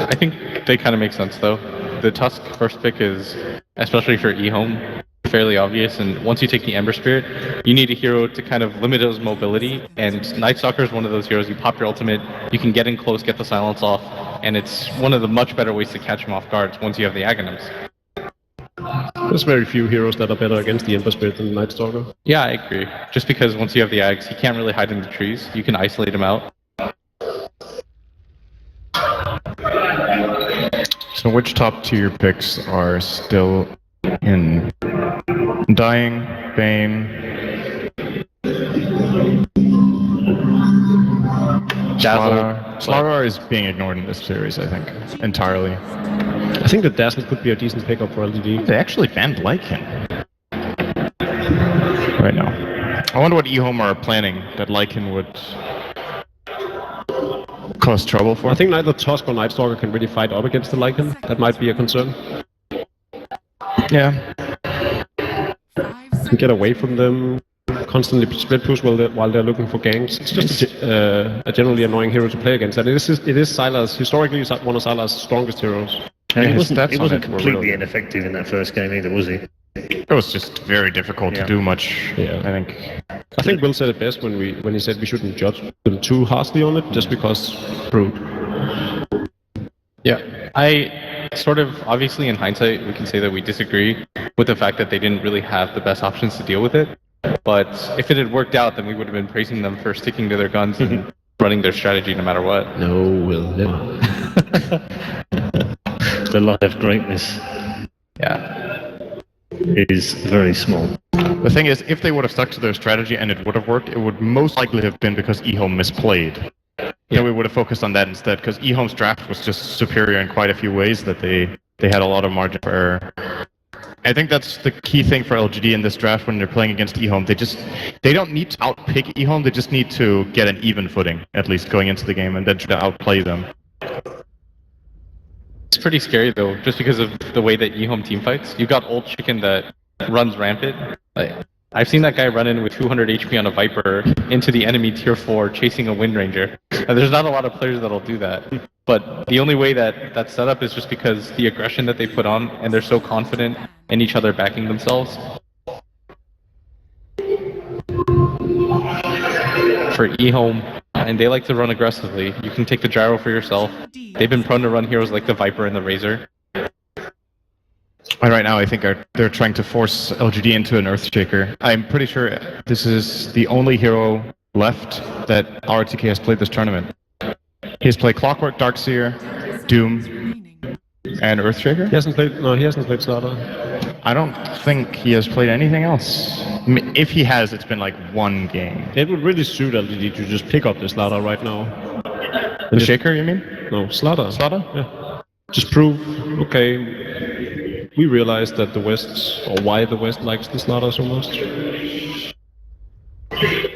I think they kind of make sense though. The Tusk first pick is, especially for EHOME, fairly obvious, and once you take the Ember Spirit, you need a hero to kind of limit his mobility, and Night Stalker is one of those heroes. You pop your ultimate, you can get in close, get the silence off, and it's one of the much better ways to catch him off guard once you have the Aghanims. There's very few heroes that are better against the Ember Spirit than the Night Stalker. Yeah, I agree. Just because once you have the Ags, he can't really hide in the trees. You can isolate him out. So which top tier picks are still in? Dying, Bane, Slardar is being ignored in this series, I think, entirely. I think that Dazzle could be a decent pickup for LGD. They actually banned Lycan right now. I wonder what EHOME are planning that Lycan would cause trouble for. I think neither Tusk or Night Stalker can really fight up against the Lycan. That might be a concern. Yeah. Get away from them, constantly split push while they're looking for ganks. It's just a generally annoying hero to play against. And it is Sylar's, historically one of Sylar's strongest heroes. And he wasn't completely ineffective in that first game either, was he? It was just very difficult to do much, I think Will said it best when he said we shouldn't judge them too harshly on it, just because Brood. Yeah, I sort of, obviously in hindsight, we can say that we disagree with the fact that they didn't really have the best options to deal with it. But if it had worked out, then we would have been praising them for sticking to their guns and running their strategy no matter what. No, Will, no. The light of greatness is very small. The thing is, if they would have stuck to their strategy and it would have worked, it would most likely have been because EHOME misplayed. Yeah, we would have focused on that instead, because EHOME's draft was just superior in quite a few ways that they had a lot of margin for error. I think that's the key thing for LGD in this draft when they're playing against EHOME. They don't need to outpick EHOME, they just need to get an even footing, at least going into the game, and then try to outplay them. It's pretty scary though, just because of the way that EHOME team fights. You got Old Chicken that runs rampant. I've seen that guy run in with 200 HP on a Viper into the enemy tier 4 chasing a Wind Ranger. And there's not a lot of players that'll do that. But the only way that that's set up is just because the aggression that they put on, and they're so confident in each other backing themselves. For EHOME, and they like to run aggressively. You can take the gyro for yourself. They've been prone to run heroes like the Viper and the Razor. And right now, I think they're trying to force LGD into an Earthshaker. I'm pretty sure this is the only hero left that RTK has played this tournament. He has played Clockwork, Darkseer, Doom, and Earthshaker. He hasn't played Slardar. I don't think he has played anything else. I mean, if he has, it's been like one game. It would really suit LGD to just pick up the Slardar right now. The Shaker, you mean? No, Slardar. Slardar? Yeah. Just prove, okay, we realize that the West, or why the West likes the Slardar so much.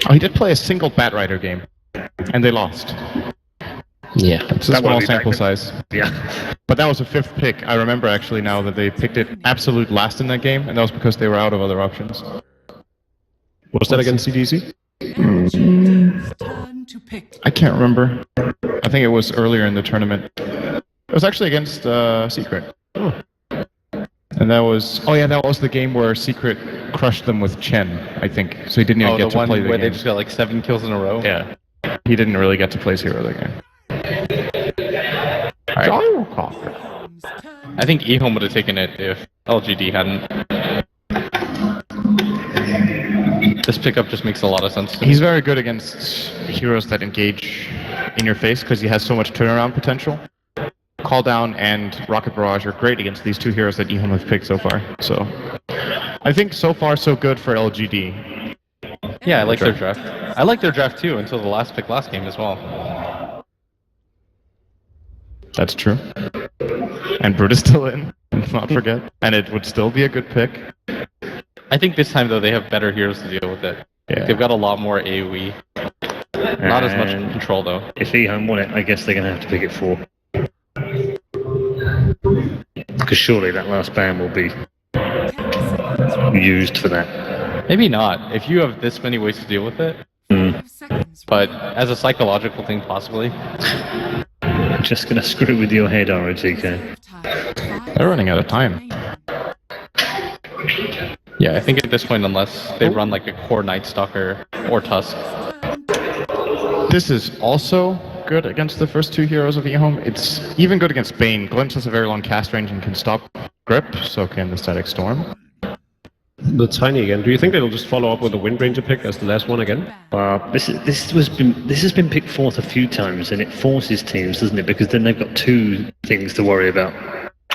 Oh, he did play a single Batrider game, and they lost. Yeah. It's a small sample size. Yeah. But that was a 5th pick. I remember actually now that they picked it absolute last in that game, and that was because they were out of other options. Was that against CDC? I can't remember. I think it was earlier in the tournament. It was actually against Secret. Oh. And that was... Oh yeah, that was the game where Secret crushed them with Chen, I think. So he didn't even get to play the game. Oh, the one where they just got like 7 kills in a row? Yeah. He didn't really get to play his hero that game. I think EHOME would have taken it if LGD hadn't. This pickup just makes a lot of sense to me. He's very good against heroes that engage in your face because he has so much turnaround potential. Call Down and Rocket Barrage are great against these two heroes that EHOME have picked so far. So I think so far so good for LGD. Yeah, I like their draft. I like their draft too until the last pick last game as well. That's true. And Brood is still in, let's not forget. And it would still be a good pick. I think this time, though, they have better heroes to deal with it. Yeah. They've got a lot more AoE. Not as much control, though. If EHOME want it, I guess they're going to have to pick it 4. Because surely that last ban will be used for that. Maybe not. If you have this many ways to deal with it. But as a psychological thing, possibly. Just going to screw with your head, ROTK. They're running out of time. Yeah, I think at this point, unless they run like a core Night Stalker or Tusk. This is also good against the first two heroes of EHOME. It's even good against Bane. Glimpse has a very long cast range and can stop grip, so can the Static Storm. The Tiny again. Do you think they'll just follow up with the Wind Ranger pick as the last one again? This has been picked forth a few times, and it forces teams, doesn't it? Because then they've got two things to worry about.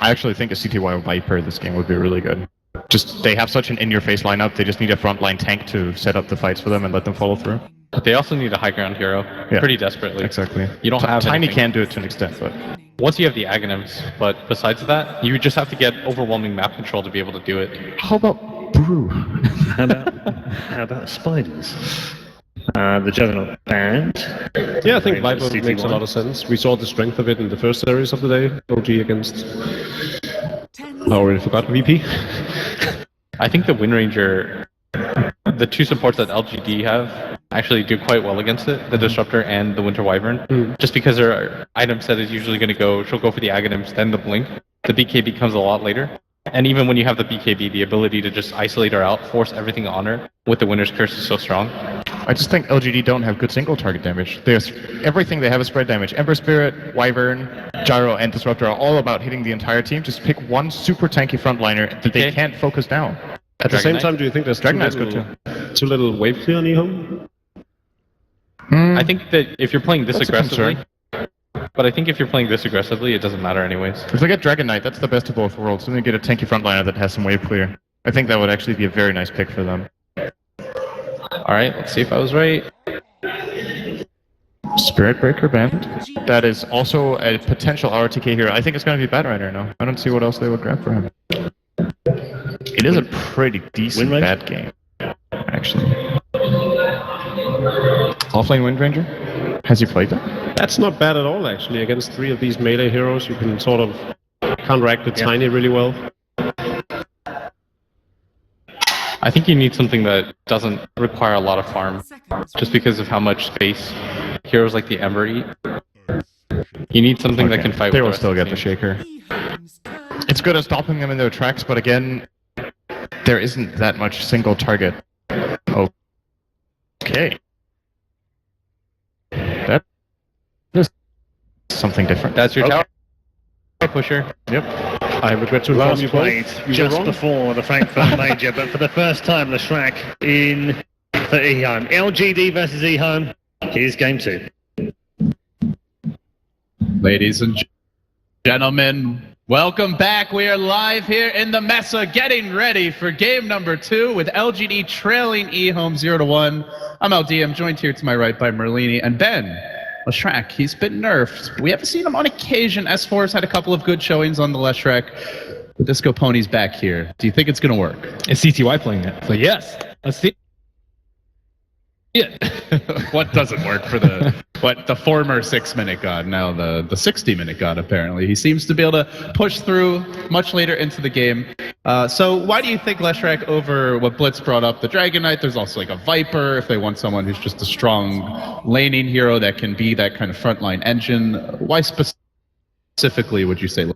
I actually think a CTY Viper this game would be really good. Just, they have such an in-your-face lineup, they just need a frontline tank to set up the fights for them and let them follow through. But they also need a high ground hero pretty desperately. Exactly. You don't have Tiny anything. can do it to an extent, but... Once you have the Aghanims, but besides that, you just have to get overwhelming map control to be able to do it. How about Brew? How about spiders? The Juggernaut band. Yeah, I think Viper CT1. makes a lot of sense. We saw the strength of it in the first series of the day. OG against... I already forgot VP. I think the Wind Ranger, the two supports that LGD have, actually do quite well against it, the Disruptor and the Winter Wyvern. Just because their item set is usually going to go, she'll go for the Aghanims, then the Blink. The BKB comes a lot later. And even when you have the BKB, the ability to just isolate her out, force everything on her with the Winter's Curse is so strong. I just think LGD don't have good single target damage. There's everything they have is spread damage. Ember Spirit, Wyvern, Gyro, and Disruptor are all about hitting the entire team. Just pick one super tanky frontliner that they can't focus down. At the same time, do you think there's Dragon Knight's good too. too little wave clear on EHOME? I think that if you're playing this aggressively, but I think if you're playing this aggressively, it doesn't matter anyways. If they get Dragon Knight, that's the best of both worlds. Then they get a tanky frontliner that has some wave clear. I think that would actually be a very nice pick for them. Alright, let's see if I was right. Spirit Breaker Band. That is also a potential RTK hero. I think it's going to be Batrider now. I don't see what else they would grab for him. It is a pretty decent bad game, actually. Offlane Wind Ranger? Has he played that? That's not bad at all, actually. Against three of these melee heroes, you can sort of counteract the Tiny really well. I think you need something that doesn't require a lot of farm, just because of how much space heroes like the Ember eat. You need something that can fight they with will the still get the Shaker. It's good at stopping them in their tracks, but again, there isn't that much single target. Okay. That is something different. That's your tower pusher. Yep. I regret to inform Last you played both. You were just wrong. before the Frankfurt Major, but for the first time, the Shrek in for EHOME. LGD versus EHOME. Here's game 2. Ladies and gentlemen, welcome back. We are live here in the Mesa, getting ready for game number 2 with LGD trailing EHOME 0-1. I'm LD. I'm joined here to my right by Merlini and Ben. Leshrac, he's been nerfed. We haven't seen him on occasion. S4's had a couple of good showings on the Leshrac. The Disco Pony's back here. Do you think it's going to work? Is CTY playing it? So yes, let's see it. What doesn't work for the former 6-minute god, now the 60-minute god, apparently. He seems to be able to push through much later into the game. So why do you think Leshrac over what Blitz brought up, the Dragon Knight? There's also like a Viper, if they want someone who's just a strong laning hero that can be that kind of frontline engine. Why specifically would you say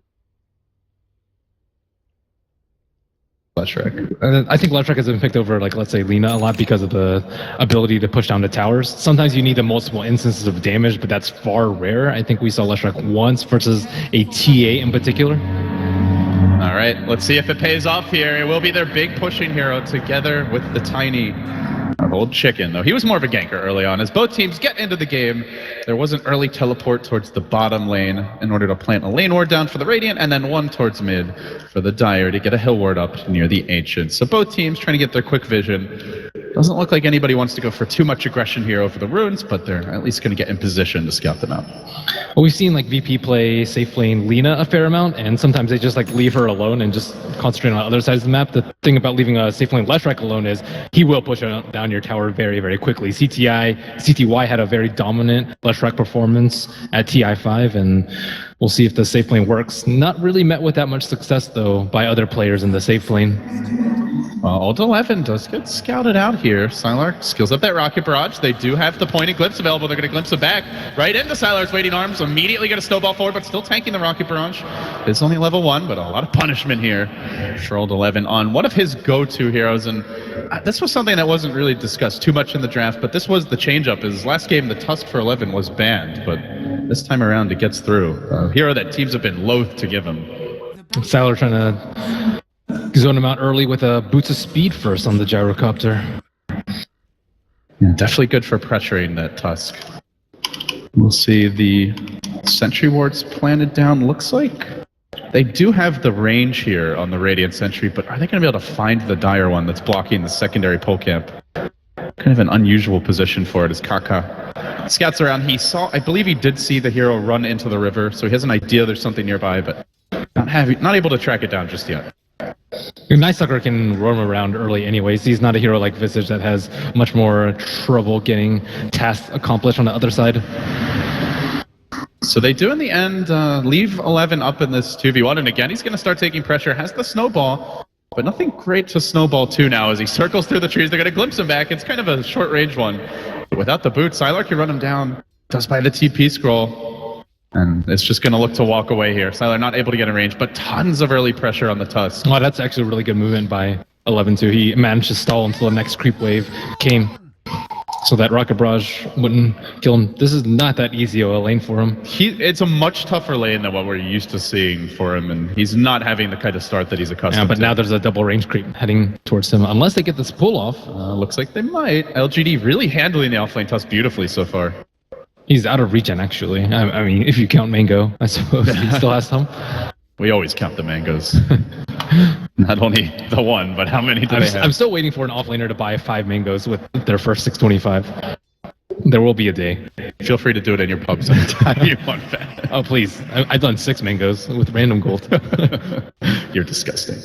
Leshrac? I think Leshrac has been picked over, like, let's say, Lina a lot because of the ability to push down the towers. Sometimes you need the multiple instances of damage, but that's far rare. I think we saw Leshrac once versus a TA in particular. All right, let's see if it pays off here. It will be their big pushing hero together with the Tiny. Our old chicken, though. He was more of a ganker early on. As both teams get into the game, there was an early teleport towards the bottom lane in order to plant a lane ward down for the Radiant, and then one towards mid for the Dire to get a hill ward up near the Ancient. So both teams trying to get their quick vision. Doesn't look like anybody wants to go for too much aggression here over the runes, but they're at least going to get in position to scout them out. Well, we've seen like VP play safe lane Lina a fair amount, and sometimes they just like leave her alone and just concentrate on other sides of the map. The thing about leaving a safe lane Leshrac alone is he will push down your tower very, very quickly. CTY had a very dominant Leshrac performance at TI5, and we'll see if the safe lane works. Not really met with that much success, though, by other players in the safe lane. Well, Old 11 does get scouted out here. Sylar skills up that rocket barrage. They do have the point and glimpse available. They're going to glimpse it back right into Sylar's waiting arms. Immediately going to snowball forward, but still tanking the rocket barrage. It's only level 1, but a lot of punishment here for Old 11 on one of his go-to heroes. And this was something that wasn't really discussed too much in the draft, but this was the change-up. His last game, the Tusk for 11 was banned, but this time around it gets through. A hero that teams have been loath to give him. Sylar trying to zone him out early with a boots of speed first on the gyrocopter. Yeah, definitely good for pressuring that Tusk. We'll see the sentry wards planted down. Looks like they do have the range here on the Radiant Sentry, but are they going to be able to find the dire one that's blocking the secondary pole camp? Kind of an unusual position for it as Kaka scouts around. He saw, I believe he did see the hero run into the river, so he has an idea there's something nearby, but not able to track it down just yet. Night Stalker can roam around early anyways. He's not a hero like Visage that has much more trouble getting tasks accomplished on the other side. So they do in the end leave 11 up in this 2v1, and again he's going to start taking pressure, has the snowball, but nothing great to snowball to now as he circles through the trees. They're going to glimpse him back. It's kind of a short range one. But without the boot, Sylar can run him down, does buy the TP scroll, and it's just going to look to walk away here. Sylar not able to get in range, but tons of early pressure on the Tusk. Oh, that's actually a really good movement by 11 too. He managed to stall until the next creep wave came, so that rocket barrage wouldn't kill him. This is not that easy of a lane for him. It's a much tougher lane than what we're used to seeing for him, and he's not having the kind of start that he's accustomed to. But now there's a double range creep heading towards him, unless they get this pull off. Looks like they might. LGD really handling the offlane Tusk beautifully so far. He's out of regen, actually. I mean, if you count Mango, I suppose he still has some. We always count the mangoes. Not only the one, but how many do they have? I'm still waiting for an offlaner to buy 5 mangoes with their first 625. There will be a day. Feel free to do it in your pubs anytime you want that. Oh, please. I've done 6 mangoes with random gold. You're disgusting.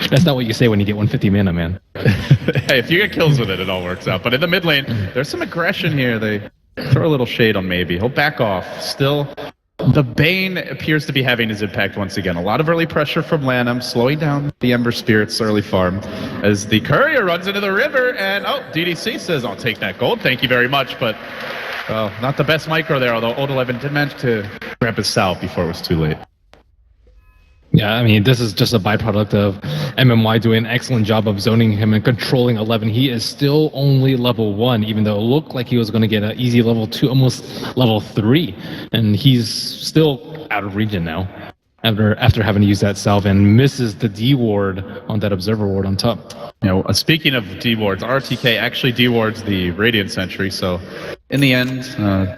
That's not what you say when you get 150 mana, man. Hey, if you get kills with it, it all works out. But in the mid lane, there's some aggression here. They throw a little shade on maybe. He'll back off. Still, the Bane appears to be having his impact once again. A lot of early pressure from Lanham, slowing down the Ember Spirit's early farm as the courier runs into the river, and DDC says, I'll take that gold, thank you very much, but not the best micro there, although Old 11 did manage to grab his salve before it was too late. Yeah, I mean, this is just a byproduct of MMY doing an excellent job of zoning him and controlling 11. He is still only level 1, even though it looked like he was going to get an easy level 2, almost level 3. And he's still out of region now after having to use that salve and misses the D ward on that observer ward on top. You know, speaking of D wards, RTK actually D wards the Radiant Sentry, so in the end,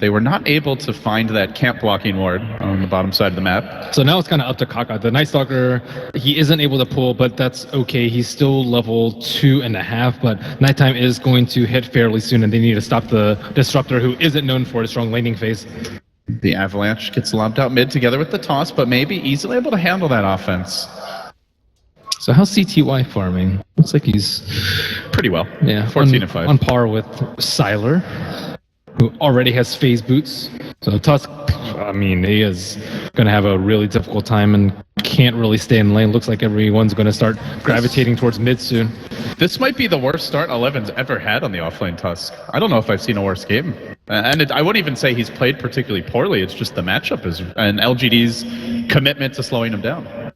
they were not able to find that camp blocking ward on the bottom side of the map. So now it's kind of up to Kaka. The Night Stalker, he isn't able to pull, but that's okay. He's still level 2.5, but Nighttime is going to hit fairly soon, and they need to stop the Disruptor, who isn't known for his strong laning phase. The Avalanche gets lobbed out mid together with the toss, but maybe easily able to handle that offense. So how's CTY farming? Looks like he's pretty well. Yeah, 14 and 5. On par with Sylar, who already has phase boots. So Tusk, I mean, he is going to have a really difficult time and can't really stay in lane. Looks like everyone's going to start gravitating towards mid soon. This might be the worst start 11's ever had on the offlane Tusk. I don't know if I've seen a worse game. And I wouldn't even say he's played particularly poorly. It's just the matchup is and LGD's commitment to slowing him down.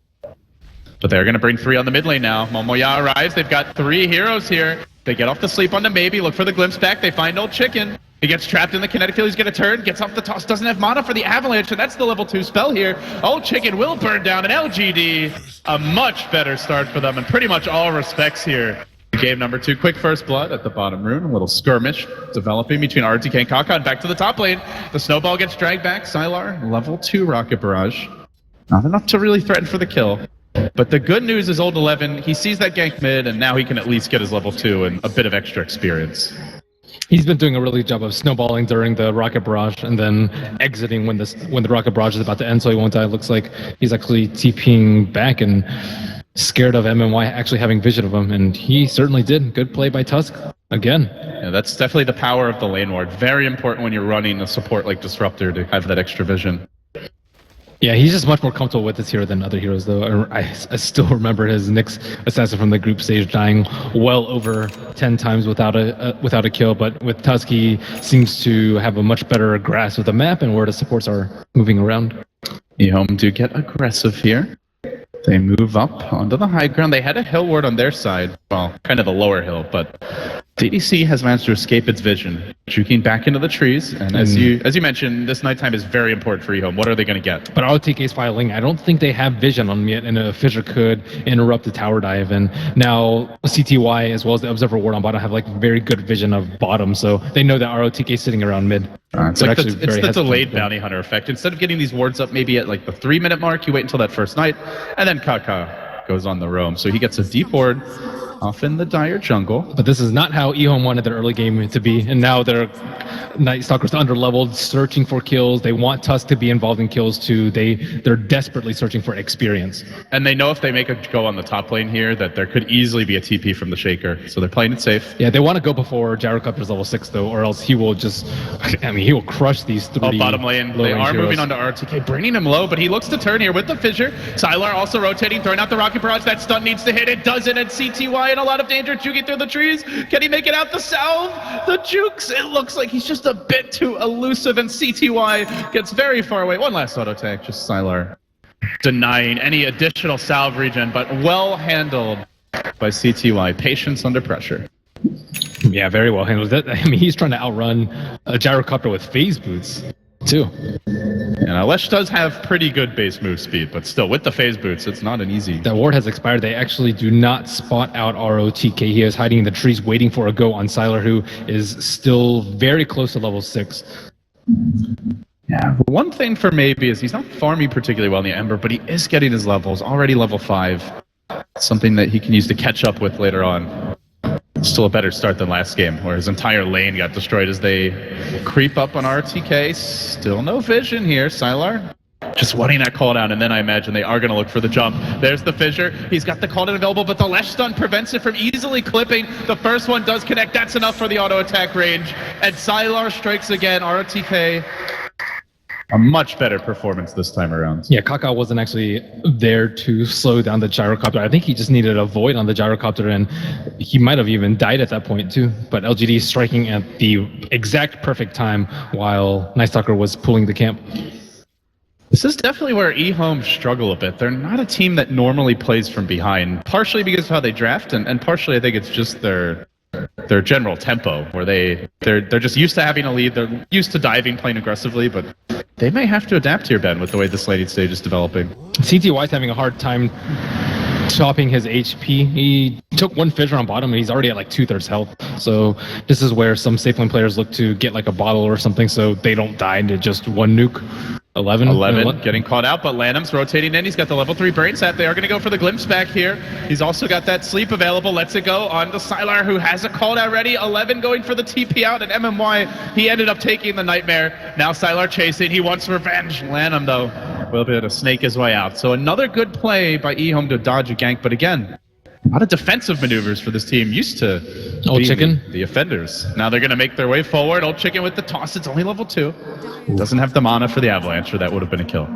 But they're going to bring 3 on the mid lane now. Momoya arrives. They've got 3 heroes here. They get off the sleep on the maybe, look for the glimpse back. They find Old Chicken. He gets trapped in the kinetic field. He's going to turn, gets off the toss, doesn't have mana for the Avalanche, and that's the level 2 spell here. Old Chicken will burn down an LGD. A much better start for them in pretty much all respects here. Game number 2, quick first blood at the bottom rune. A little skirmish developing between RTK and Kaka, and back to the top lane. The snowball gets dragged back. Sylar, level 2 rocket barrage. Not enough to really threaten for the kill. But the good news is Old 11, he sees that gank mid, and now he can at least get his level 2 and a bit of extra experience. He's been doing a really good job of snowballing during the rocket barrage and then exiting when the rocket barrage is about to end so he won't die. It looks like he's actually TPing back and scared of MMY actually having vision of him, and he certainly did. Good play by Tusk again. Yeah, that's definitely the power of the lane ward. Very important when you're running a support like Disruptor to have that extra vision. Yeah, he's just much more comfortable with this hero than other heroes, though. I still remember his Nyx assassin from the group stage dying well over 10 times without a kill. But with Tusk, he seems to have a much better grasp of the map and where the supports are moving around. EHOME do get aggressive here. They move up onto the high ground. They had a hill ward on their side, well, kind of the lower hill, but DDC has managed to escape its vision, juking back into the trees. And as you mentioned, this nighttime is very important for EHOME. What are they going to get? But ROTK's filing, I don't think they have vision on them yet, and a fissure could interrupt the tower dive. And now CTY as well as the Observer ward on bottom have like very good vision of bottom, so they know that ROTK is sitting around mid. It's like it's the delayed bounty hunter effect. Instead of getting these wards up maybe at like the 3-minute mark, you wait until that first night, and then Kaka goes on the roam. So he gets a deep ward off in the dire jungle. But this is not how EHOME wanted their early game to be, and now their Night Stalkers under-leveled, searching for kills. They want Tusk to be involved in kills too. They're desperately searching for experience. And they know if they make a go on the top lane here, that there could easily be a TP from the Shaker. So they're playing it safe. Yeah, they want to go before Gyrocopter's level 6 though, or else he will just, he will crush these 3 bottom lane. They are moving on to RTK, bringing him low, but he looks to turn here with the fissure. Sylar also rotating, throwing out the rocket barrage. That stun needs to hit. It doesn't, and CTY in a lot of danger, juking through the trees. Can he make it out the salve? The jukes, it looks like he's just a bit too elusive, and CTY gets very far away. One last auto tag, just Sylar denying any additional salve regen, but well handled by CTY. Patience under pressure. Yeah, very well handled. I mean, he's trying to outrun a Gyrocopter with phase boots too. And Alesh does have pretty good base move speed, but still, with the phase boots, it's not an easy. That ward has expired. They actually do not spot out ROTK. He is hiding in the trees, waiting for a go on Sylar, who is still very close to level 6. Yeah, one thing for maybe is he's not farming particularly well in the Ember, but he is getting his levels, already level 5. Something that he can use to catch up with later on. Still a better start than last game, where his entire lane got destroyed as they creep up on RTK. Still no vision here. Sylar just wanting that call down, and then I imagine they are going to look for the jump. There's the fissure. He's got the call down available, but the Lesh stun prevents it from easily clipping. The first one does connect. That's enough for the auto attack range, and Sylar strikes again. RTK, a much better performance this time around. Yeah, Kaka wasn't actually there to slow down the Gyrocopter. I think he just needed a void on the Gyrocopter, and he might have even died at that point too. But LGD striking at the exact perfect time while Night Stalker was pulling the camp. This is definitely where EHOME struggle a bit. They're not a team that normally plays from behind, partially because of how they draft, and partially I think it's just their general tempo, where they're just used to having a lead. They're used to diving, playing aggressively, but they may have to adapt here, Ben, with the way this laning stage is developing. CTY's having a hard time chopping his HP. He took one fissure on bottom and he's already at like 2/3 health. So this is where some safe lane players look to get like a bottle or something so they don't die into just one nuke. 11 getting caught out, but Lanham's rotating in. He's got the level 3 brain set. They are going to go for the glimpse back here. He's also got that sleep available. Lets it go on to Sylar, who has a call out ready. 11 going for the TP out, and MMY, he ended up taking the nightmare. Now Sylar chasing. He wants revenge. Lanham, though, will be able to snake his way out. So another good play by EHOME to dodge a gank, but again, a lot of defensive maneuvers for this team, used to Old Chicken, the offenders. Now they're going to make their way forward. Old Chicken with the toss. It's only level 2. Doesn't have the mana for the avalanche, or that would have been a kill.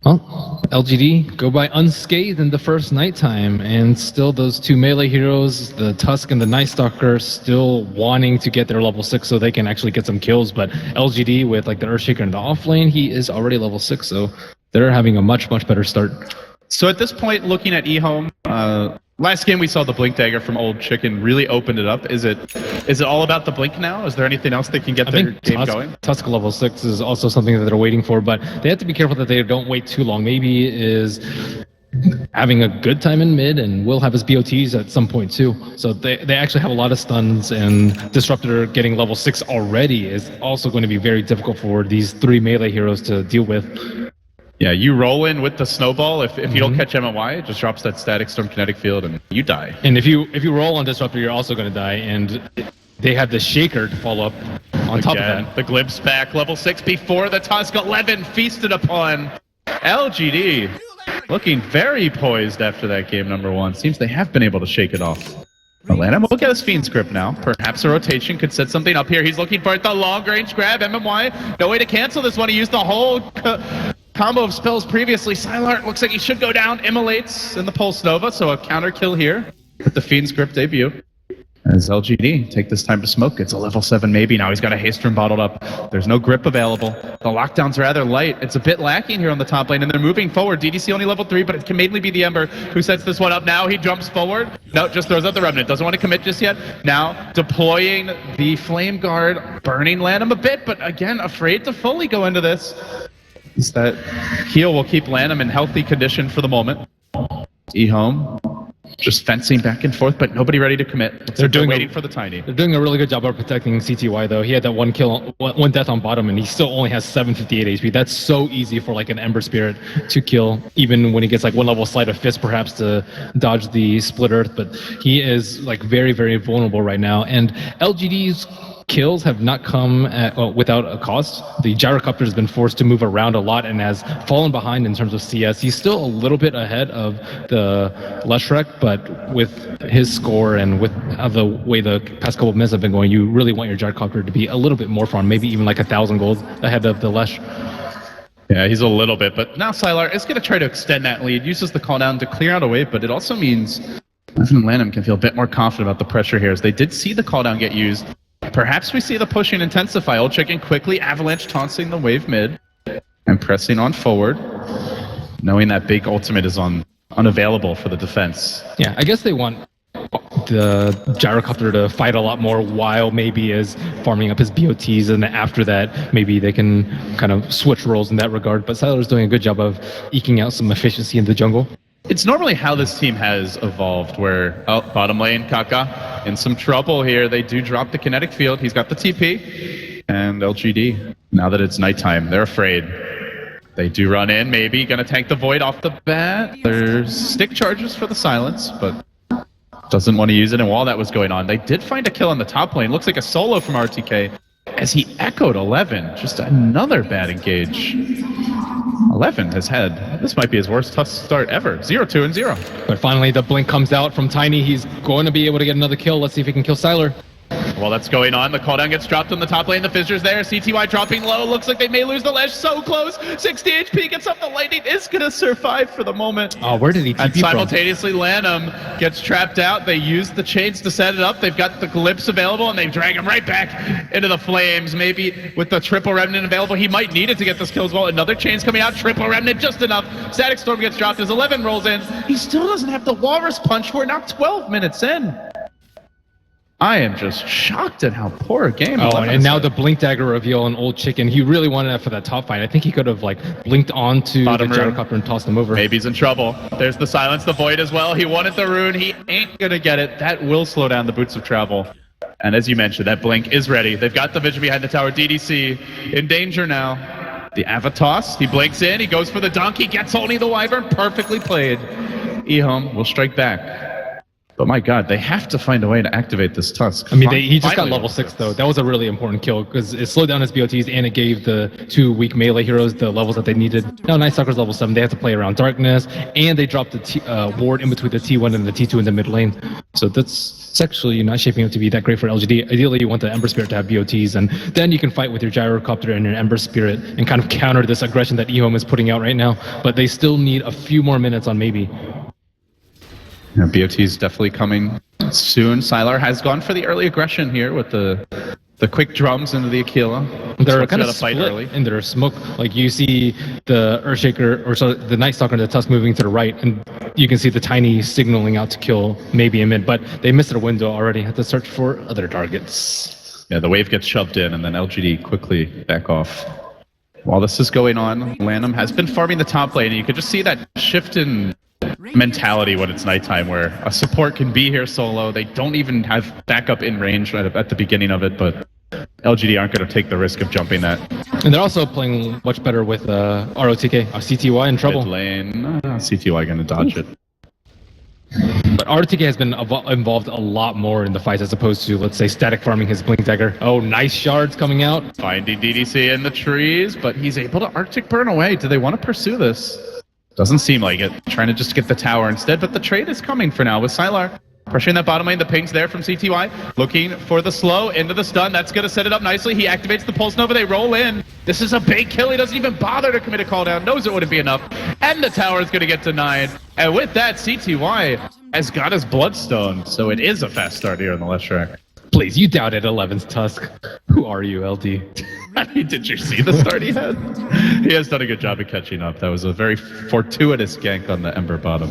Well, LGD go by unscathed in the first nighttime, and still those 2 melee heroes, the Tusk and the Night Stalker, still wanting to get their level 6 so they can actually get some kills. But LGD with like the Earthshaker in the off lane, he is already level 6, so they're having a much better start. So at this point, looking at EHOME, last game we saw the Blink Dagger from Old Chicken really opened it up. Is it all about the Blink now? Is there anything else that can get their game going? Tusk level 6 is also something that they're waiting for, but they have to be careful that they don't wait too long. Maybe is having a good time in mid, and will have his BOTs at some point too. So they actually have a lot of stuns, and Disruptor getting level 6 already is also going to be very difficult for these 3 melee heroes to deal with. Yeah, you roll in with the snowball. If you don't catch MMY, it just drops that static storm kinetic field and you die. And if you roll on Disruptor, you're also going to die. And they have the Shaker to follow up on top of that. The Glimpse back, level 6 before the Tusk. 11 feasted upon. LGD looking very poised after that game number 1. Seems they have been able to shake it off. Atlanta will get his Fiend script now. Perhaps a rotation could set something up here. He's looking for it. The long range grab. MMY, no way to cancel this one. He used the whole combo of spells previously. Sylar looks like he should go down, immolates in the Pulse Nova, so a counter kill here with the Fiend's Grip debut. As LGD take this time to smoke. It's a level 7 maybe. Now he's got a haste room bottled up. There's no grip available. The lockdown's rather light. It's a bit lacking here on the top lane, and they're moving forward. DDC only level 3, but it can mainly be the Ember who sets this one up. Now he jumps forward. No, just throws out the Remnant. Doesn't want to commit just yet. Now deploying the Flame Guard, burning Lanham a bit, but again, afraid to fully go into this. Is that heal will keep Lanham in healthy condition for the moment. EHOME just fencing back and forth, but nobody ready to commit. They're waiting for the Tiny. They're doing a really good job of protecting CTY though. He had that one kill, one death on bottom, and he still only has 758 HP. That's so easy for like an Ember Spirit to kill, even when he gets like one level Sleight of Fist perhaps to dodge the Split Earth. But he is like very, very vulnerable right now. And LGD's kills have not come without a cost. The Gyrocopter has been forced to move around a lot and has fallen behind in terms of CS. He's still a little bit ahead of the Leshrac, but with his score and with the way the past couple of minutes have been going, you really want your Gyrocopter to be a little bit more farm, maybe even like 1,000 gold ahead of the Lesh. Yeah, he's a little bit, but now Sylar is going to try to extend that lead, uses the call down to clear out a wave, but it also means Evan Lanham can feel a bit more confident about the pressure here, as they did see the call down get used. Perhaps we see the pushing intensify. Old Chicken quickly avalanche taunting the wave mid and pressing on forward, knowing that big ultimate is unavailable for the defense. Yeah, I guess they want the Gyrocopter to fight a lot more while maybe is farming up his BOTs, and after that maybe they can kind of switch roles in that regard. But Sylar's doing a good job of eking out some efficiency in the jungle. It's normally how this team has evolved, where, bottom lane, Kaka in some trouble here. They do drop the kinetic field. He's got the TP. And LGD, now that it's nighttime, they're afraid. They do run in, maybe. Gonna tank the Void off the bat. There's stick charges for the silence, but doesn't want to use it. And while that was going on, they did find a kill on the top lane. Looks like a solo from RTK as he echoed 11. Just another bad engage. 11 has had, this might be his worst tough start ever. 0-2 and 0. But finally the blink comes out from Tiny. He's going to be able to get another kill. Let's see if he can kill Sylar. While that's going on, the cooldown gets dropped on the top lane. The Fissure's there. CTY dropping low. Looks like they may lose the Lesh. So close. 60 HP gets up. The Lightning is going to survive for the moment. Oh, where did he TP And from? simultaneously, Lanham gets trapped out. They use the chains to set it up. They've got the Glyphs available, and they drag him right back into the flames. Maybe with the triple Remnant available, he might need it to get this kill as well. Another chain's coming out. Triple Remnant, just enough. Static Storm gets dropped as 11 rolls in. He still doesn't have the Walrus Punch. We're now 12 minutes in. I am just shocked at how poor a game. Oh, and now the Blink Dagger reveal on Old Chicken. He really wanted that for that top fight. I think he could have like blinked onto Bottom the rune. Gyrocopter and tossed him over. Maybe he's in trouble. There's the silence, the Void as well. He wanted the rune. He ain't gonna get it. That will slow down the Boots of Travel. And as you mentioned, that Blink is ready. They've got the vision behind the tower. DDC in danger now. The Avatos, he blinks in. He goes for the dunk. He gets only the Wyvern. Perfectly played. EHOME will strike back. But my god, they have to find a way to activate this Tusk. I mean, he just got Finally. level 6 though. That was a really important kill because it slowed down his BOTs and it gave the 2 weak melee heroes the levels that they needed. Now Night Stalker's level 7. They have to play around Darkness, and they dropped the ward in between the T1 and the T2 in the mid lane. So that's actually not shaping up to be that great for LGD. Ideally, you want the Ember Spirit to have BOTs, and then you can fight with your Gyrocopter and your Ember Spirit and kind of counter this aggression that EHOME is putting out right now. But they still need a few more minutes on maybe. Yeah, BOT is definitely coming soon. Sylar has gone for the early aggression here with the quick drums into the Aquila. They're kind of fight split early. in their smoke. Like you see the Earthshaker, or sorry, the Night Stalker and the Tusk moving to the right, and you can see the Tiny signaling out to kill maybe a mid, but they missed their window already. Had to search for other targets. Yeah, the wave gets shoved in, and then LGD quickly back off. While this is going on, Lanham has been farming the top lane, and you can just see that shift in mentality when it's nighttime, where a support can be here solo. They don't even have backup in range at the beginning of it, but LGD aren't going to take the risk of jumping that. And they're also playing much better with ROTK. CTY in trouble. Mid lane, CTY going to dodge it. But RTK has been involved a lot more in the fights as opposed to, let's say, static farming his Blink Dagger. Oh, nice shards coming out. Finding DDC in the trees, but he's able to Arctic burn away. Do they want to pursue this? Doesn't seem like it. Trying to just get the tower instead, but the trade is coming for now with Sylar. Pressuring that bottom lane, the ping's there from CTY. Looking for the slow into the stun. That's going to set it up nicely. He activates the Pulse Nova. They roll in. This is a big kill. He doesn't even bother to commit a call down. Knows it wouldn't be enough. And the tower is going to get denied. And with that, CTY has got his Bloodstone. So it is a fast start here on the left track. Please, you doubted 11's Tusk. Who are you, LD? I mean, did you see the start he had? He has done a good job of catching up. That was a very fortuitous gank on the Ember bottom.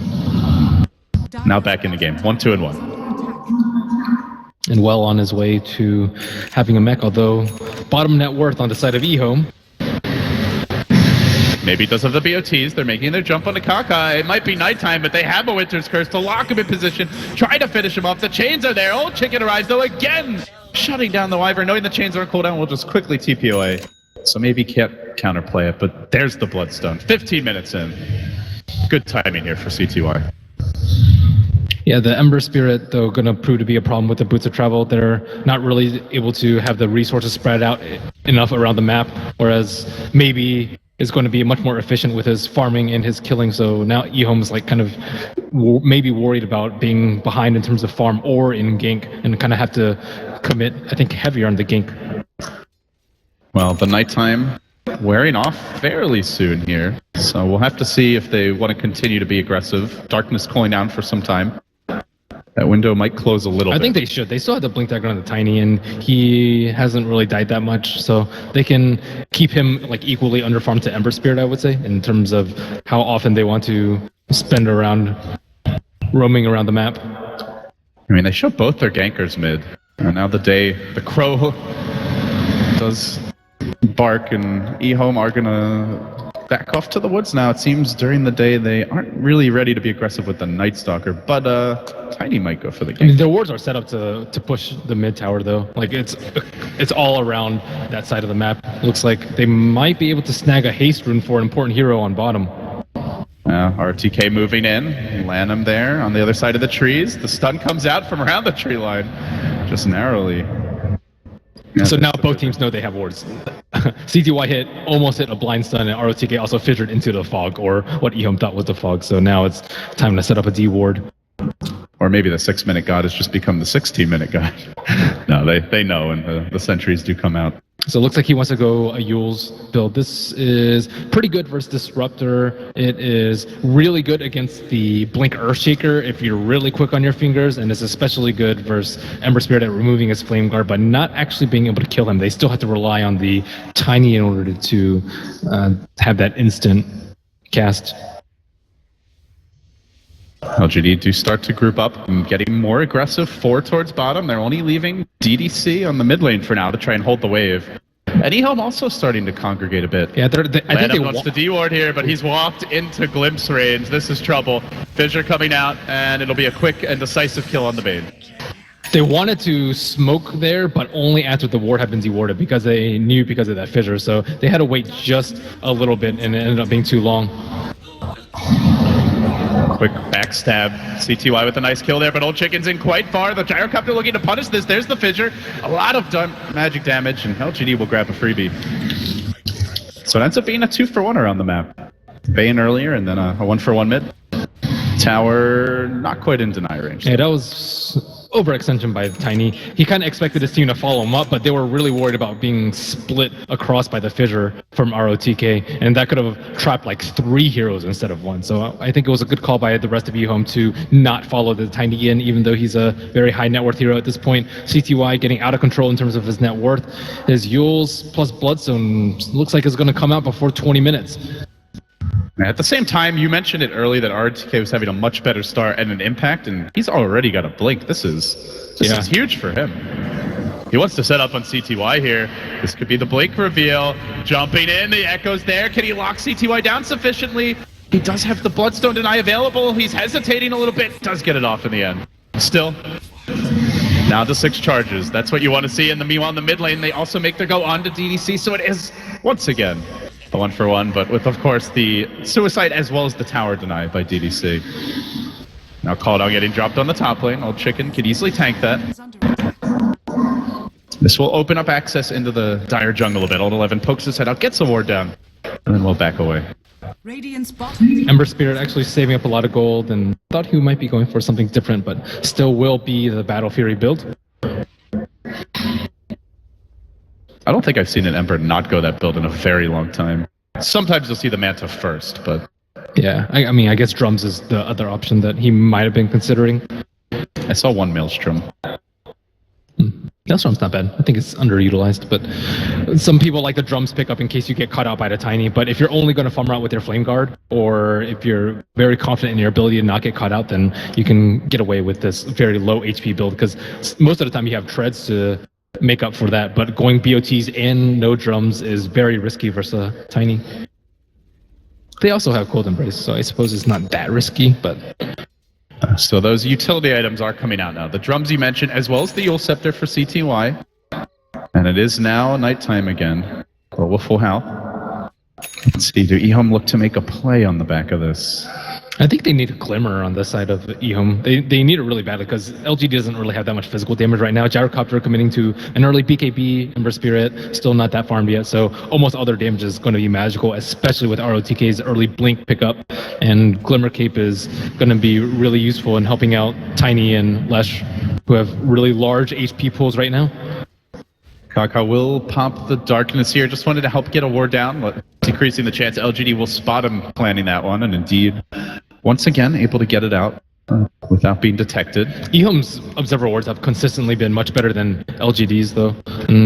Now back in the game. 1-2 and 1. And well on his way to having a mech, although bottom net worth on the side of EHOME. Maybe because of the BOTs, they're making their jump on the Kaka. It might be nighttime, but they have a Winter's Curse to lock him in position, try to finish him off. The chains are there. Old Chicken arrives, though, again, shutting down the Wyvern. Knowing the chains aren't cooldown, we'll just quickly TP away. So maybe can't counterplay it, but there's the Bloodstone. 15 minutes in. Good timing here for CTY. Yeah, the Ember Spirit, though, going to prove to be a problem with the Boots of Travel. They're not really able to have the resources spread out enough around the map, whereas maybe is going to be much more efficient with his farming and his killing. So now EHOME's like kind of maybe worried about being behind in terms of farm or in gank, and kind of have to commit, I think, heavier on the gank. Well, the nighttime wearing off fairly soon here, so we'll have to see if they want to continue to be aggressive. Darkness cooling down for some time. That window might close a little bit. I think they should. They still have the blink dagger on the Tiny, and he hasn't really died that much, so they can keep him like equally underfarmed to Ember Spirit, I would say, in terms of how often they want to spend around roaming around the map. I mean, they show both their gankers mid, and now the Crow does bark, and EHOME are gonna back off to the woods now. It seems during the day they aren't really ready to be aggressive with the Night Stalker, but Tiny might go for the gank. I mean, their wards are set up to push the mid tower, though. Like, it's all around that side of the map. Looks like they might be able to snag a haste rune for an important hero on bottom. RTK moving in, land him there on the other side of the trees. The stun comes out from around the tree line, just narrowly. Yeah, so now both teams know they have wards. CTY almost hit a blind stun, and ROTK also fissured into the fog, or what EHOME thought was the fog. So now it's time to set up a D ward. Or maybe the 6-minute god has just become the 16-minute god. No, they know, and the sentries do come out. So it looks like he wants to go a Yule's build. This is pretty good versus Disruptor. It is really good against the Blink Earthshaker if you're really quick on your fingers, and it's especially good versus Ember Spirit at removing his Flame Guard, but not actually being able to kill him. They still have to rely on the Tiny in order to have that instant cast. LGD do start to group up and getting more aggressive towards bottom. They're only leaving DDC on the mid lane for now to try and hold the wave. And EHOME also starting to congregate a bit. Yeah, I think they wants the D-ward here, but he's walked into glimpse range. This is trouble. Fissure coming out, and it'll be a quick and decisive kill on the bane. They wanted to smoke there, but only after the ward had been dewarded, because they knew because of that fissure. So they had to wait just a little bit, and it ended up being too long. Quick backstab. CTY with a nice kill there, but Old Chicken's in quite far. The Gyrocopter looking to punish this. There's the fissure. A lot of magic damage, and LGD will grab a freebie. So it ends up being a 2-for-1 around the map. Bane earlier, and then a 1-for-1 mid. Tower not quite in deny range. Yeah, that was overextension by Tiny. He kind of expected his team to follow him up, but they were really worried about being split across by the fissure from ROTK, and that could have trapped like 3 heroes instead of 1. So I think it was a good call by the rest of EHOME to not follow the Tiny in, even though he's a very high net worth hero at this point. CTY getting out of control in terms of his net worth. His Yules plus Bloodstone looks like it's going to come out before 20 minutes. At the same time, you mentioned it early that RTK was having a much better start and an impact, and he's already got a blink. This is huge for him. He wants to set up on CTY here. This could be the blink reveal. Jumping in, the echo's there. Can he lock CTY down sufficiently? He does have the Bloodstone deny available. He's hesitating a little bit. Does get it off in the end. Still. Now the 6 charges. That's what you want to see. And meanwhile, in the mid lane, they also make their go on to DDC. So it is, once again, a 1-for-1, but with, of course, the suicide as well as the tower denied by DDC. Now Called getting dropped on the top lane. Old Chicken could easily tank that. This will open up access into the dire jungle a bit. Old 11 pokes his head out, gets a ward down, and then we'll back away. Ember Spirit actually saving up a lot of gold, and thought he might be going for something different, but still will be the Battle Fury build. I don't think I've seen an Emperor not go that build in a very long time. Sometimes you'll see the Manta first, but... Yeah, I mean, I guess drums is the other option that he might have been considering. I saw one Maelstrom. Maelstrom's not bad. I think it's underutilized, but some people like the drums pickup in case you get caught out by the Tiny. But if you're only going to farm out with your Flame Guard, or if you're very confident in your ability to not get caught out, then you can get away with this very low HP build, because most of the time you have treads to make up for that. But going BOTs and no drums is very risky versus a Tiny. They also have Cold Embrace, so I suppose it's not that risky, but... So those utility items are coming out now. The drums you mentioned, as well as the Yule Scepter for CTY. And it is now nighttime again. For Wolfle Howl. Let's see, do EHOME look to make a play on the back of this? I think they need a Glimmer on this side of EHOME. They need it really badly because LGD doesn't really have that much physical damage right now. Gyrocopter committing to an early BKB, Ember Spirit, still not that farmed yet, so almost all their damage is going to be magical, especially with ROTK's early Blink pickup. And Glimmer Cape is going to be really useful in helping out Tiny and Lesh, who have really large HP pools right now. Kaka will pop the Darkness here. Just wanted to help get a ward down, decreasing the chance LGD will spot him planning that one, and indeed, once again, able to get it out without being detected. EHOME's Observer wards have consistently been much better than LGD's, though.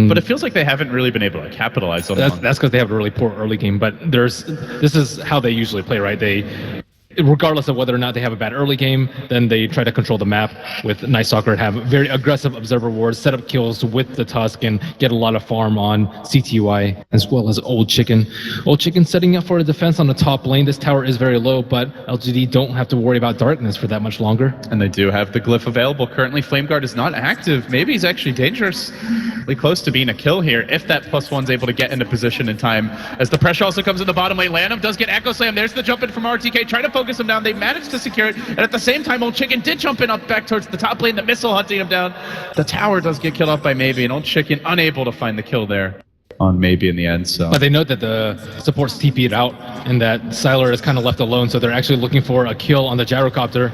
But it feels like they haven't really been able to capitalize on that. That's because they have a really poor early game, but this is how they usually play, right? Regardless of whether or not they have a bad early game, then they try to control the map with Night Stalker and have very aggressive Observer wards, set up kills with the Tusk, and get a lot of farm on CTY as well as Old Chicken. Old Chicken setting up for a defense on the top lane. This tower is very low, but LGD don't have to worry about Darkness for that much longer. And they do have the Glyph available. Currently, Flame Guard is not active. Maybe he's actually dangerously close to being a kill here if that +1's able to get into position in time. As the pressure also comes in the bottom lane, Lanham does get Echo Slam. There's the jump in from RTK, trying to focus him down. They managed to secure it, and at the same time, Old Chicken did jump in up back towards the top lane, the missile hunting him down. The tower does get killed off by Maybe, and Old Chicken unable to find the kill there on Maybe in the end. So, but they note that the supports TP'd out, and that Sylar is kind of left alone, so they're actually looking for a kill on the Gyrocopter.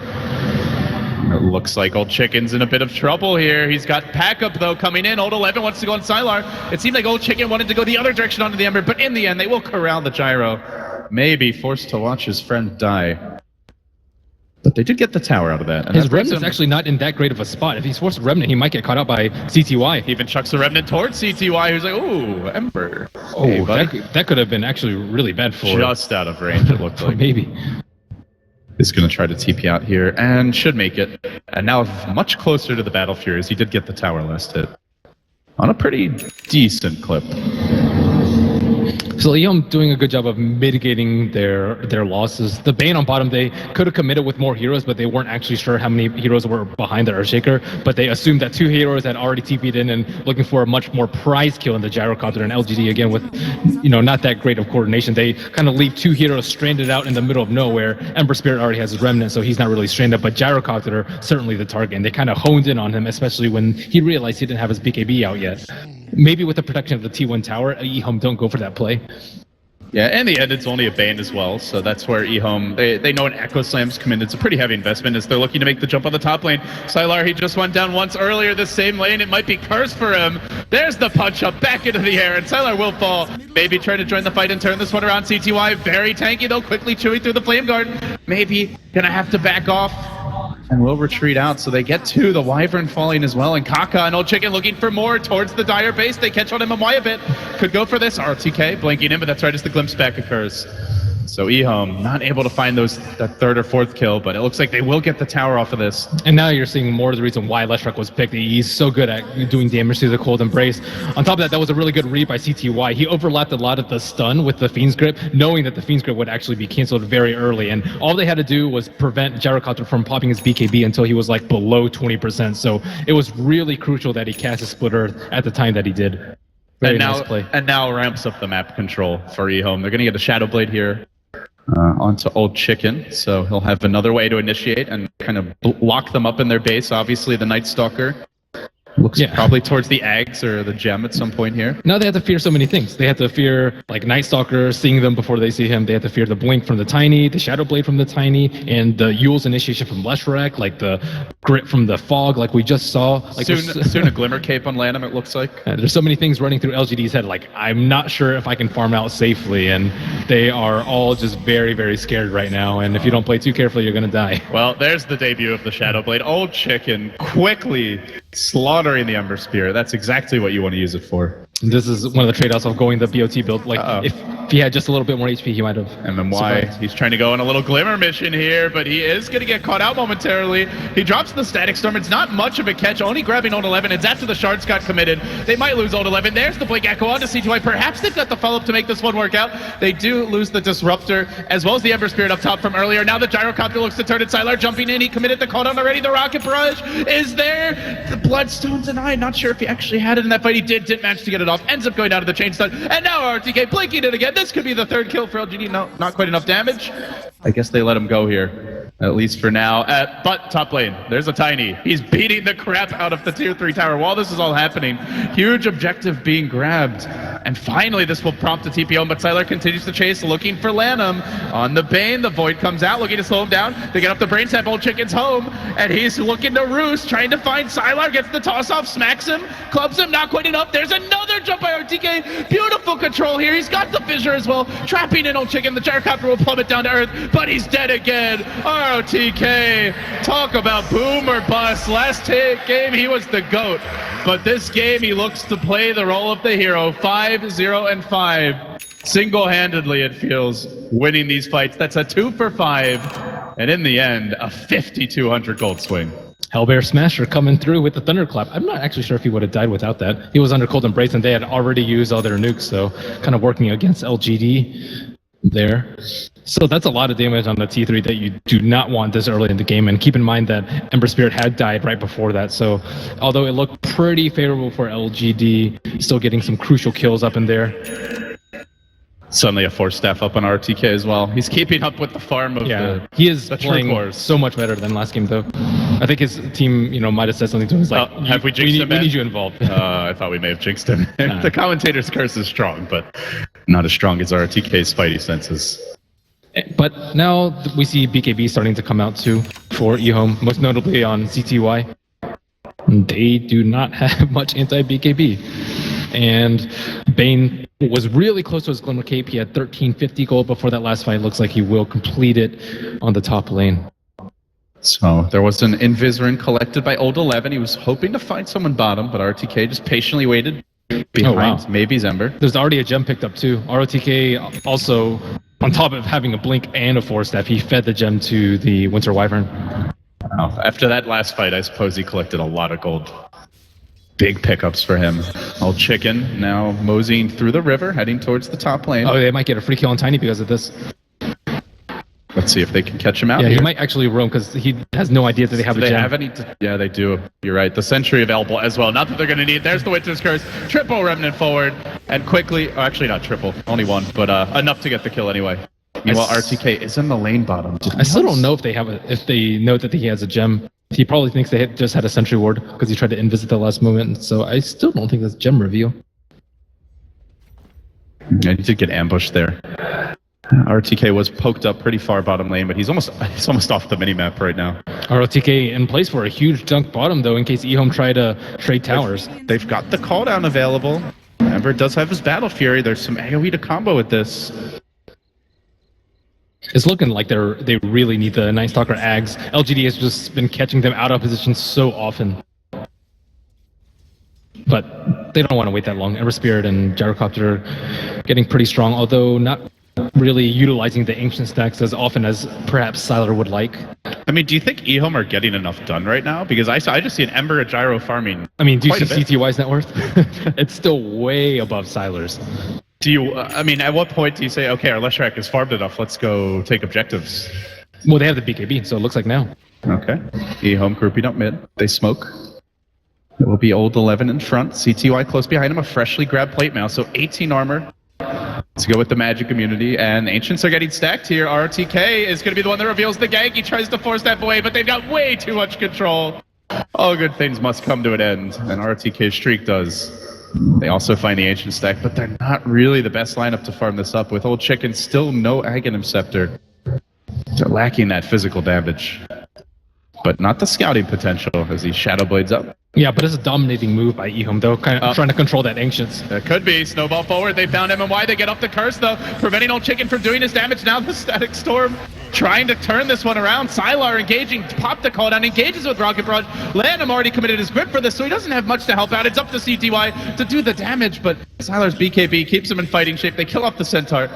It looks like Old Chicken's in a bit of trouble here. He's got Pack-Up, though, coming in. Old 11 wants to go on Sylar. It seemed like Old Chicken wanted to go the other direction onto the Ember, but in the end, they will corral the Gyro. Maybe forced to watch his friend die. But they did get the tower out of that. And his Remnant's actually not in that great of a spot. If he's forced Remnant, he might get caught out by CTY. He even chucks the Remnant towards CTY, who's like, ooh, Ember. Oh, hey, that could have been actually really bad for... Just out of range, it looked like. Maybe. He's going to try to TP out here, and should make it. And now much closer to the Battle Fury, as he did get the tower last hit. On a pretty decent clip. So EHOME doing a good job of mitigating their losses. The Bane on bottom, they could have committed with more heroes, but they weren't actually sure how many heroes were behind the Earthshaker. But they assumed that 2 heroes had already TP'd in and looking for a much more prize kill in the Gyrocopter, and LGD again with, not that great of coordination. They kind of leave 2 heroes stranded out in the middle of nowhere. Ember Spirit already has his Remnant, so he's not really stranded, but Gyrocopter certainly the target, and they kind of honed in on him, especially when he realized he didn't have his BKB out yet. Maybe with the protection of the T1 tower, EHOME don't go for that play. Yeah, in the end, it's only a Bane as well, so that's where EHOME, they know an Echo Slam's come in. It's a pretty heavy investment as they're looking to make the jump on the top lane. Sylar, he just went down once earlier this same lane. It might be cursed for him. There's the punch up back into the air, and Sylar will fall. Maybe trying to join the fight and turn this one around. CTY, very tanky though, quickly chewing through the Flame Guard. Maybe gonna have to back off. And will retreat out, so they get to the Wyvern falling as well, and Kaka and Old Chicken looking for more towards the Dire base. They catch on him a bit. Could go for this. RTK blanking in, but that's right as the glimpse back occurs. So EHOME not able to find that 3rd or 4th kill, but it looks like they will get the tower off of this. And now you're seeing more of the reason why Leshrac was picked. He's so good at doing damage through the Cold Embrace. On top of that was a really good read by CTY. He overlapped a lot of the stun with the Fiend's Grip, knowing that the Fiend's Grip would actually be canceled very early. And all they had to do was prevent Gyrocopter from popping his BKB until he was like below 20%. So it was really crucial that he cast his Split Earth at the time that he did. Very nice play. And now ramps up the map control for EHOME. They're going to get a Shadow Blade here. Onto Old Chicken, so he'll have another way to initiate and kind of lock them up in their base. Obviously, the Night Stalker Looks Yeah. probably towards the eggs or the gem at some point here. Now they have to fear so many things. They have to fear like Night Stalker seeing them before they see him. They have to fear the blink from the Tiny, the Shadow Blade from the Tiny, and the Yule's initiation from Leshrac, like the grit from the Fog, like we just saw. Like Soon a Glimmer Cape on Lanham, it looks like. there's so many things running through LGD's head. Like I'm not sure if I can farm out safely, and they are all just very, very scared right now. And if you don't play too carefully, you're gonna die. Well, there's the debut of the Shadow Blade. Old Chicken quickly slaughtering the Ember Spear. That's exactly what you want to use it for. This is one of the trade-offs of going the BOT build. Like, if he had just a little bit more HP, he might have. MMY, survived. he's trying to go on a little Glimmer mission here, but he is going to get caught out momentarily. He drops the Static Storm. It's not much of a catch, only grabbing Old 11. It's after the Shards got committed. They might lose Old 11. There's the Blink Echo onto C2I. Perhaps they've got the follow-up to make this one work out. They do lose the Disruptor, as well as the Ember Spirit up top from earlier. Now the Gyrocopter looks to turn it. Sylar jumping in. He committed the cooldown already. The Rocket Barrage is there. The Bloodstone denied. Not sure if he actually had it in that fight. He didn't manage to get it off. Ends up going down to the chain stun. And now RTK blinking it again. This could be the third kill for LGD. No, not quite enough damage. I guess they let him go here, at least for now. But top lane, there's a Tiny. He's beating the crap out of the tier 3 tower while this is all happening. Huge objective being grabbed. And finally, this will prompt a TPO, but Sylar continues to chase, looking for Lanham. On the Bane, the Void comes out, looking to slow him down. They get up the Brain Tap, Old Chicken's home, and he's looking to roost, trying to find Sylar, gets the toss off, smacks him, clubs him, not quite enough. There's another jump by RTK. Beautiful control here. He's got the Fissure as well, trapping in Old Chicken. The Gyrocopter will plummet down to earth, but he's dead again. ROTK, talk about boom or bust. Last game, he was the GOAT, but this game, he looks to play the role of the hero. 5-0-5. Single-handedly, it feels, winning these fights. That's a 2 for 5, and in the end, a 5,200 gold swing. Hellbear Smasher coming through with the Thunderclap. I'm not actually sure if he would have died without that. He was under Cold Embrace, and they had already used all their nukes, so kind of working against LGD there. So that's a lot of damage on the T3 that you do not want this early in the game, and keep in mind that Ember Spirit had died right before that, so although it looked pretty favorable for LGD, still getting some crucial kills up in there. Suddenly a Force Staff up on RTK as well. He's keeping up with the farm of He is the playing True so much better than last game, though. I think his team, might have said something to him. It's like, have we jinxed him, we man? need you involved. I thought we may have jinxed him. The commentator's curse is strong, but not as strong as RTK's Spidey senses. But now we see BKB starting to come out too for EHOME, most notably on CTY. They do not have much anti-BKB. And Bane was really close to his Glimmer Cape. He had 1350 gold before that last fight. Looks like he will complete it on the top lane. So there was an Invis Ring collected by Old 11. He was hoping to find someone bottom, but RTK just patiently waited behind maybe Zember. There's already a gem picked up too. ROTK also, on top of having a blink and a Force Staff, he fed the gem to the Winter Wyvern. Wow. After that last fight, I suppose he collected a lot of gold. Big pickups for him. Old Chicken now moseying through the river, heading towards the top lane. Oh, they might get a free kill on Tiny because of this. Let's see if they can catch him out. Yeah, here. he might actually roam because he has no idea that they have Do a they gem. have any? Yeah, they do. You're right. The Century available as well. Not that they're going to need. There's the Winter's Curse. Triple Remnant forward. And quickly, actually not triple, only one, but enough to get the kill anyway. Meanwhile, RTK is in the lane bottom. I still don't know if they have if they know that he has a gem. He probably thinks they just had a Sentry Ward because he tried to invis at the last moment. So I still don't think that's gem reveal. Yeah, he did get ambushed there. RTK was poked up pretty far bottom lane, but he's almost off the minimap right now. ROTK in place for a huge dunk bottom though, in case EHOME try to trade towers. They've got the cooldown available. Ember does have his Battle Fury. There's some AoE to combo with this. It's looking like they really need the Night Stalker Ags. LGD has just been catching them out of position so often. But they don't want to wait that long. Ember Spirit and Gyrocopter are getting pretty strong, although not really utilizing the ancient stacks as often as perhaps Sylar would like. I mean, do you think EHOME are getting enough done right now? Because I just see an Ember, a Gyro farming. I mean, do you quite see a bit. CTY's net worth? It's still way above Sylar's. Do you? I mean, at what point do you say, okay, our Leshrac is farmed enough, let's go take objectives? Well, they have the BKB, so it looks like now. Okay. EHOME grouping up mid. They smoke. It will be Old 11 in front. CTY close behind him, a freshly grabbed plate mail, so 18 armor. Let's go with the magic immunity, and Ancients are getting stacked here. RTK is going to be the one that reveals the gank. He tries to force that away, but they've got way too much control. all good things must come to an end, and RTK's streak does. They also find the Ancient Stack, but they're not really the best lineup to farm this up with Old Chicken still no Aghanim Scepter. They're lacking that physical damage, but not the scouting potential as he Shadow Blades up. Yeah, but it's a dominating move by EHOME, though, kind of trying to control that Ancients. It could be. Snowball forward. They found MMY. They get off the curse, though, preventing Old Chicken from doing his damage. Now the Static Storm trying to turn this one around. Sylar engaging. Pop the call down. Engages with Rocket Barrage. Lanham already committed his grip for this, so he doesn't have much to help out. It's up to CTY to do the damage, but Sylar's BKB keeps him in fighting shape. They kill off the Centaur.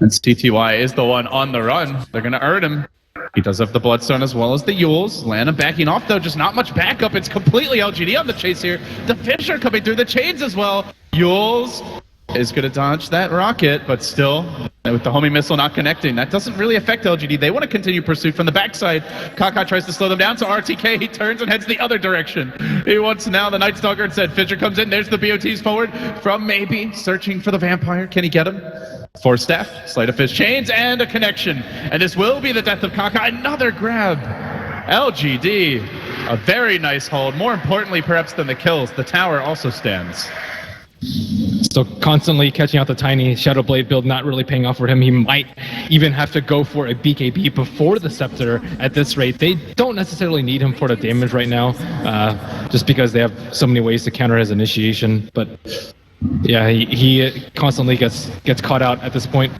And CTY is the one on the run. They're going to earn him. He does have the Bloodstone as well as the Yules. Lana backing off, though, just not much backup. It's completely LGD on the chase here. The Fisher coming through the chains as well. Yules is going to dodge that rocket, but still, with the homing missile not connecting, that doesn't really affect LGD. They want to continue pursuit from the backside. Kaka tries to slow them down, so RTK, he turns and heads the other direction. He wants now the Night Stalker instead. Fisher comes in. There's the BOTs forward from maybe searching for the Vampire. Can he get him? Four staff, Sleight of Fist chains, and a connection. And this will be the death of Kaka. Another grab. LGD, a very nice hold. More importantly, perhaps, than the kills, the tower also stands. So constantly catching out the Tiny Shadow Blade build, not really paying off for him. He might even have to go for a BKB before the Scepter at this rate. They don't necessarily need him for the damage right now, just because they have so many ways to counter his initiation. But yeah, he constantly gets caught out at this point.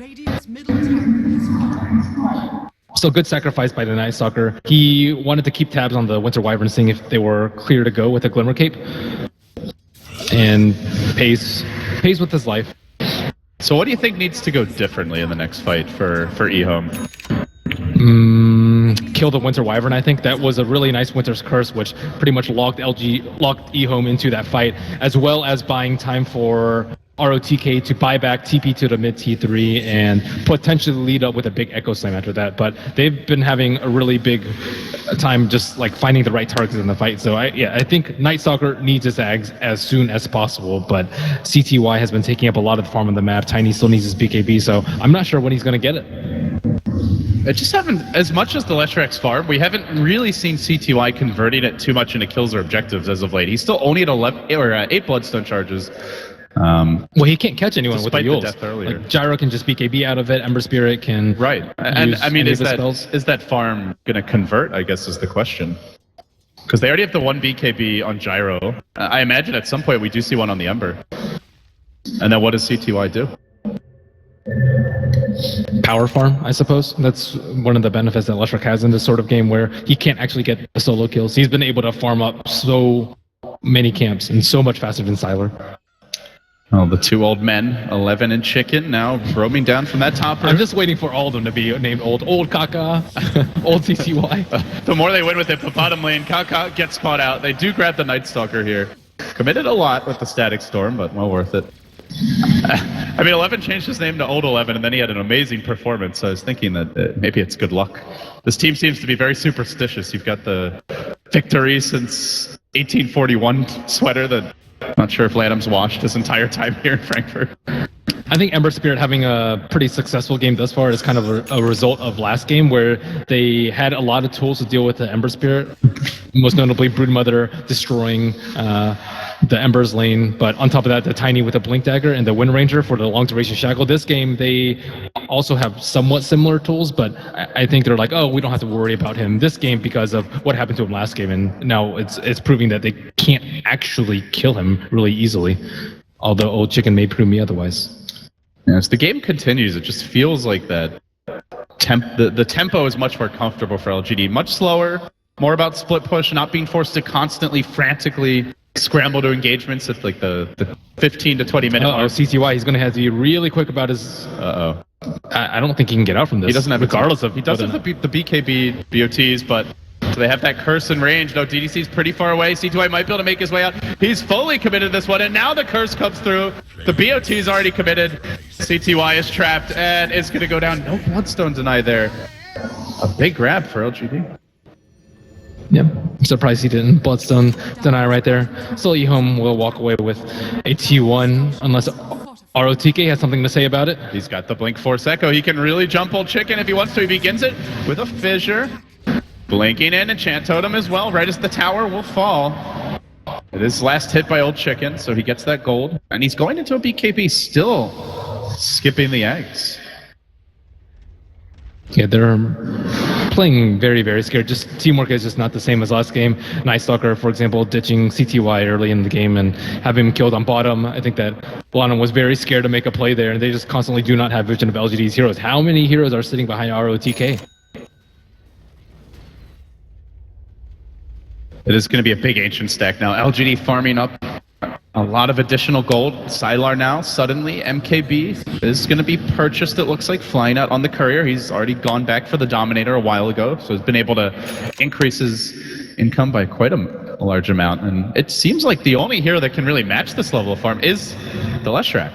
So good sacrifice by the Night Stalker. He wanted to keep tabs on the Winter Wyvern, seeing if they were clear to go with a Glimmer Cape. And pays with his life. So what do you think needs to go differently in the next fight for EHOME? Kill the Winter Wyvern, I think. That was a really nice Winter's Curse, which pretty much locked EHOME into that fight, as well as buying time for ROTK to buy back TP to the mid T3 and potentially lead up with a big Echo Slam after that. But they've been having a really big time just like finding the right targets in the fight. So I think Night Stalker needs his Ags as soon as possible, but CTY has been taking up a lot of the farm on the map. Tiny still needs his BKB, so I'm not sure when he's going to get it. It just haven't, as much as the Leshrax farm, we haven't really seen CTY converting it too much into kills or objectives as of late. He's still only at 8 Bloodstone charges. Well, he can't catch anyone with the Yules. Like, Gyro can just BKB out of it. Ember Spirit can. Right, and I mean, is that farm gonna convert? I guess is the question. Because they already have the one BKB on Gyro. I imagine at some point we do see one on the Ember. And then what does CTY do? Power farm, I suppose. That's one of the benefits that Leshrac has in this sort of game, where he can't actually get the solo kills. He's been able to farm up so many camps and so much faster than Sylar. Well, the two old men, 11 and Chicken, now roaming down from that top. I'm just waiting for all of them to be named Old Kaka, Old CTY. The more they win with it, the bottom lane, Kaka gets caught out. They do grab the Night Stalker here. Committed a lot with the Static Storm, but well worth it. I mean, 11 changed his name to Old 11, and then he had an amazing performance. So I was thinking that maybe it's good luck. This team seems to be very superstitious. You've got the victory since 1841 sweater that not sure if Lanham's washed his entire time here in Frankfurt. I think Ember Spirit having a pretty successful game thus far is kind of a result of last game, where they had a lot of tools to deal with the Ember Spirit, most notably Broodmother destroying the Ember's lane, but on top of that, the Tiny with a Blink Dagger and the Wind Ranger for the long duration shackle. This game, they also have somewhat similar tools, but I think they're like, oh, we don't have to worry about him this game because of what happened to him last game, and now it's proving that they can't actually kill him really easily, although Old Chicken may prove me otherwise. Yeah, as the game continues, it just feels like that the tempo is much more comfortable for LGD, much slower, more about split push, not being forced to constantly, frantically scramble to engagements at like the 15 to 20 minute mark. CTY, he's going to have to be really quick about his... I don't think he can get out from this. He doesn't have regardless of... He does have the BKB BOTs, but so they have that curse in range. No, DDC's pretty far away. CTY might be able to make his way out. He's fully committed to this one, and now the curse comes through. The BOT is already committed. CTY is trapped, and it's going to go down. No Bloodstone denied there. A big grab for LGD. Yep, I'm surprised he didn't. Bloodstone deny right there. So EHOME will walk away with a T1 unless ROTK has something to say about it. He's got the Blink Force Echo. He can really jump Old Chicken if he wants to. He begins it with a Fissure. Blinking in Enchant Totem as well, right as the tower will fall. It is last hit by Old Chicken, so he gets that gold. And he's going into a BKB, still skipping the eggs. Yeah, they're playing very, very scared. Just teamwork is just not the same as last game. Night Stalker, for example, ditching CTY early in the game and having him killed on bottom. I think that Lanham was very scared to make a play there, and they just constantly do not have vision of LGD's heroes. How many heroes are sitting behind ROTK? It is going to be a big Ancient stack now. LGD farming up a lot of additional gold. Sylar now, suddenly, MKB is going to be purchased, it looks like, flying out on the Courier. He's already gone back for the Dominator a while ago, so he's been able to increase his income by quite a large amount. And it seems like the only hero that can really match this level of farm is the Leshrac.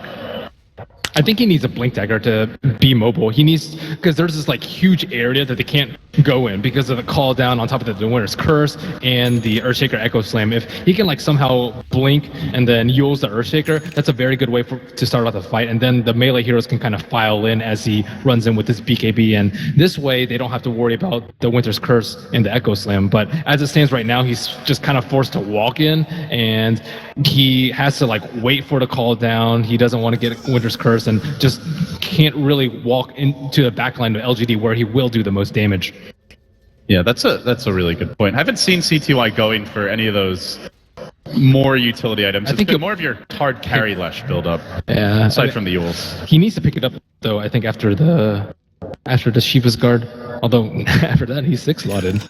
I think he needs a Blink Dagger to be mobile. He needs, because there's this like huge area that they can't go in because of the call down on top of the Winter's Curse and the Earthshaker Echo Slam. If he can like somehow blink and then use the Earthshaker, that's a very good way to start off the fight. And then the melee heroes can kind of file in as he runs in with this BKB. And this way they don't have to worry about the Winter's Curse and the Echo Slam. But as it stands right now, he's just kind of forced to walk in and he has to like wait for the call down. He doesn't want to get Winter's Curse and just can't really walk into the backline of LGD where he will do the most damage. Yeah, that's a really good point. I haven't seen CTY going for any of those more utility items. It's been more of your hard carry Lesh build up. Yeah, aside from the Yules. He needs to pick it up though, I think after the Shiva's Guard. Although after that he's 6-slotted.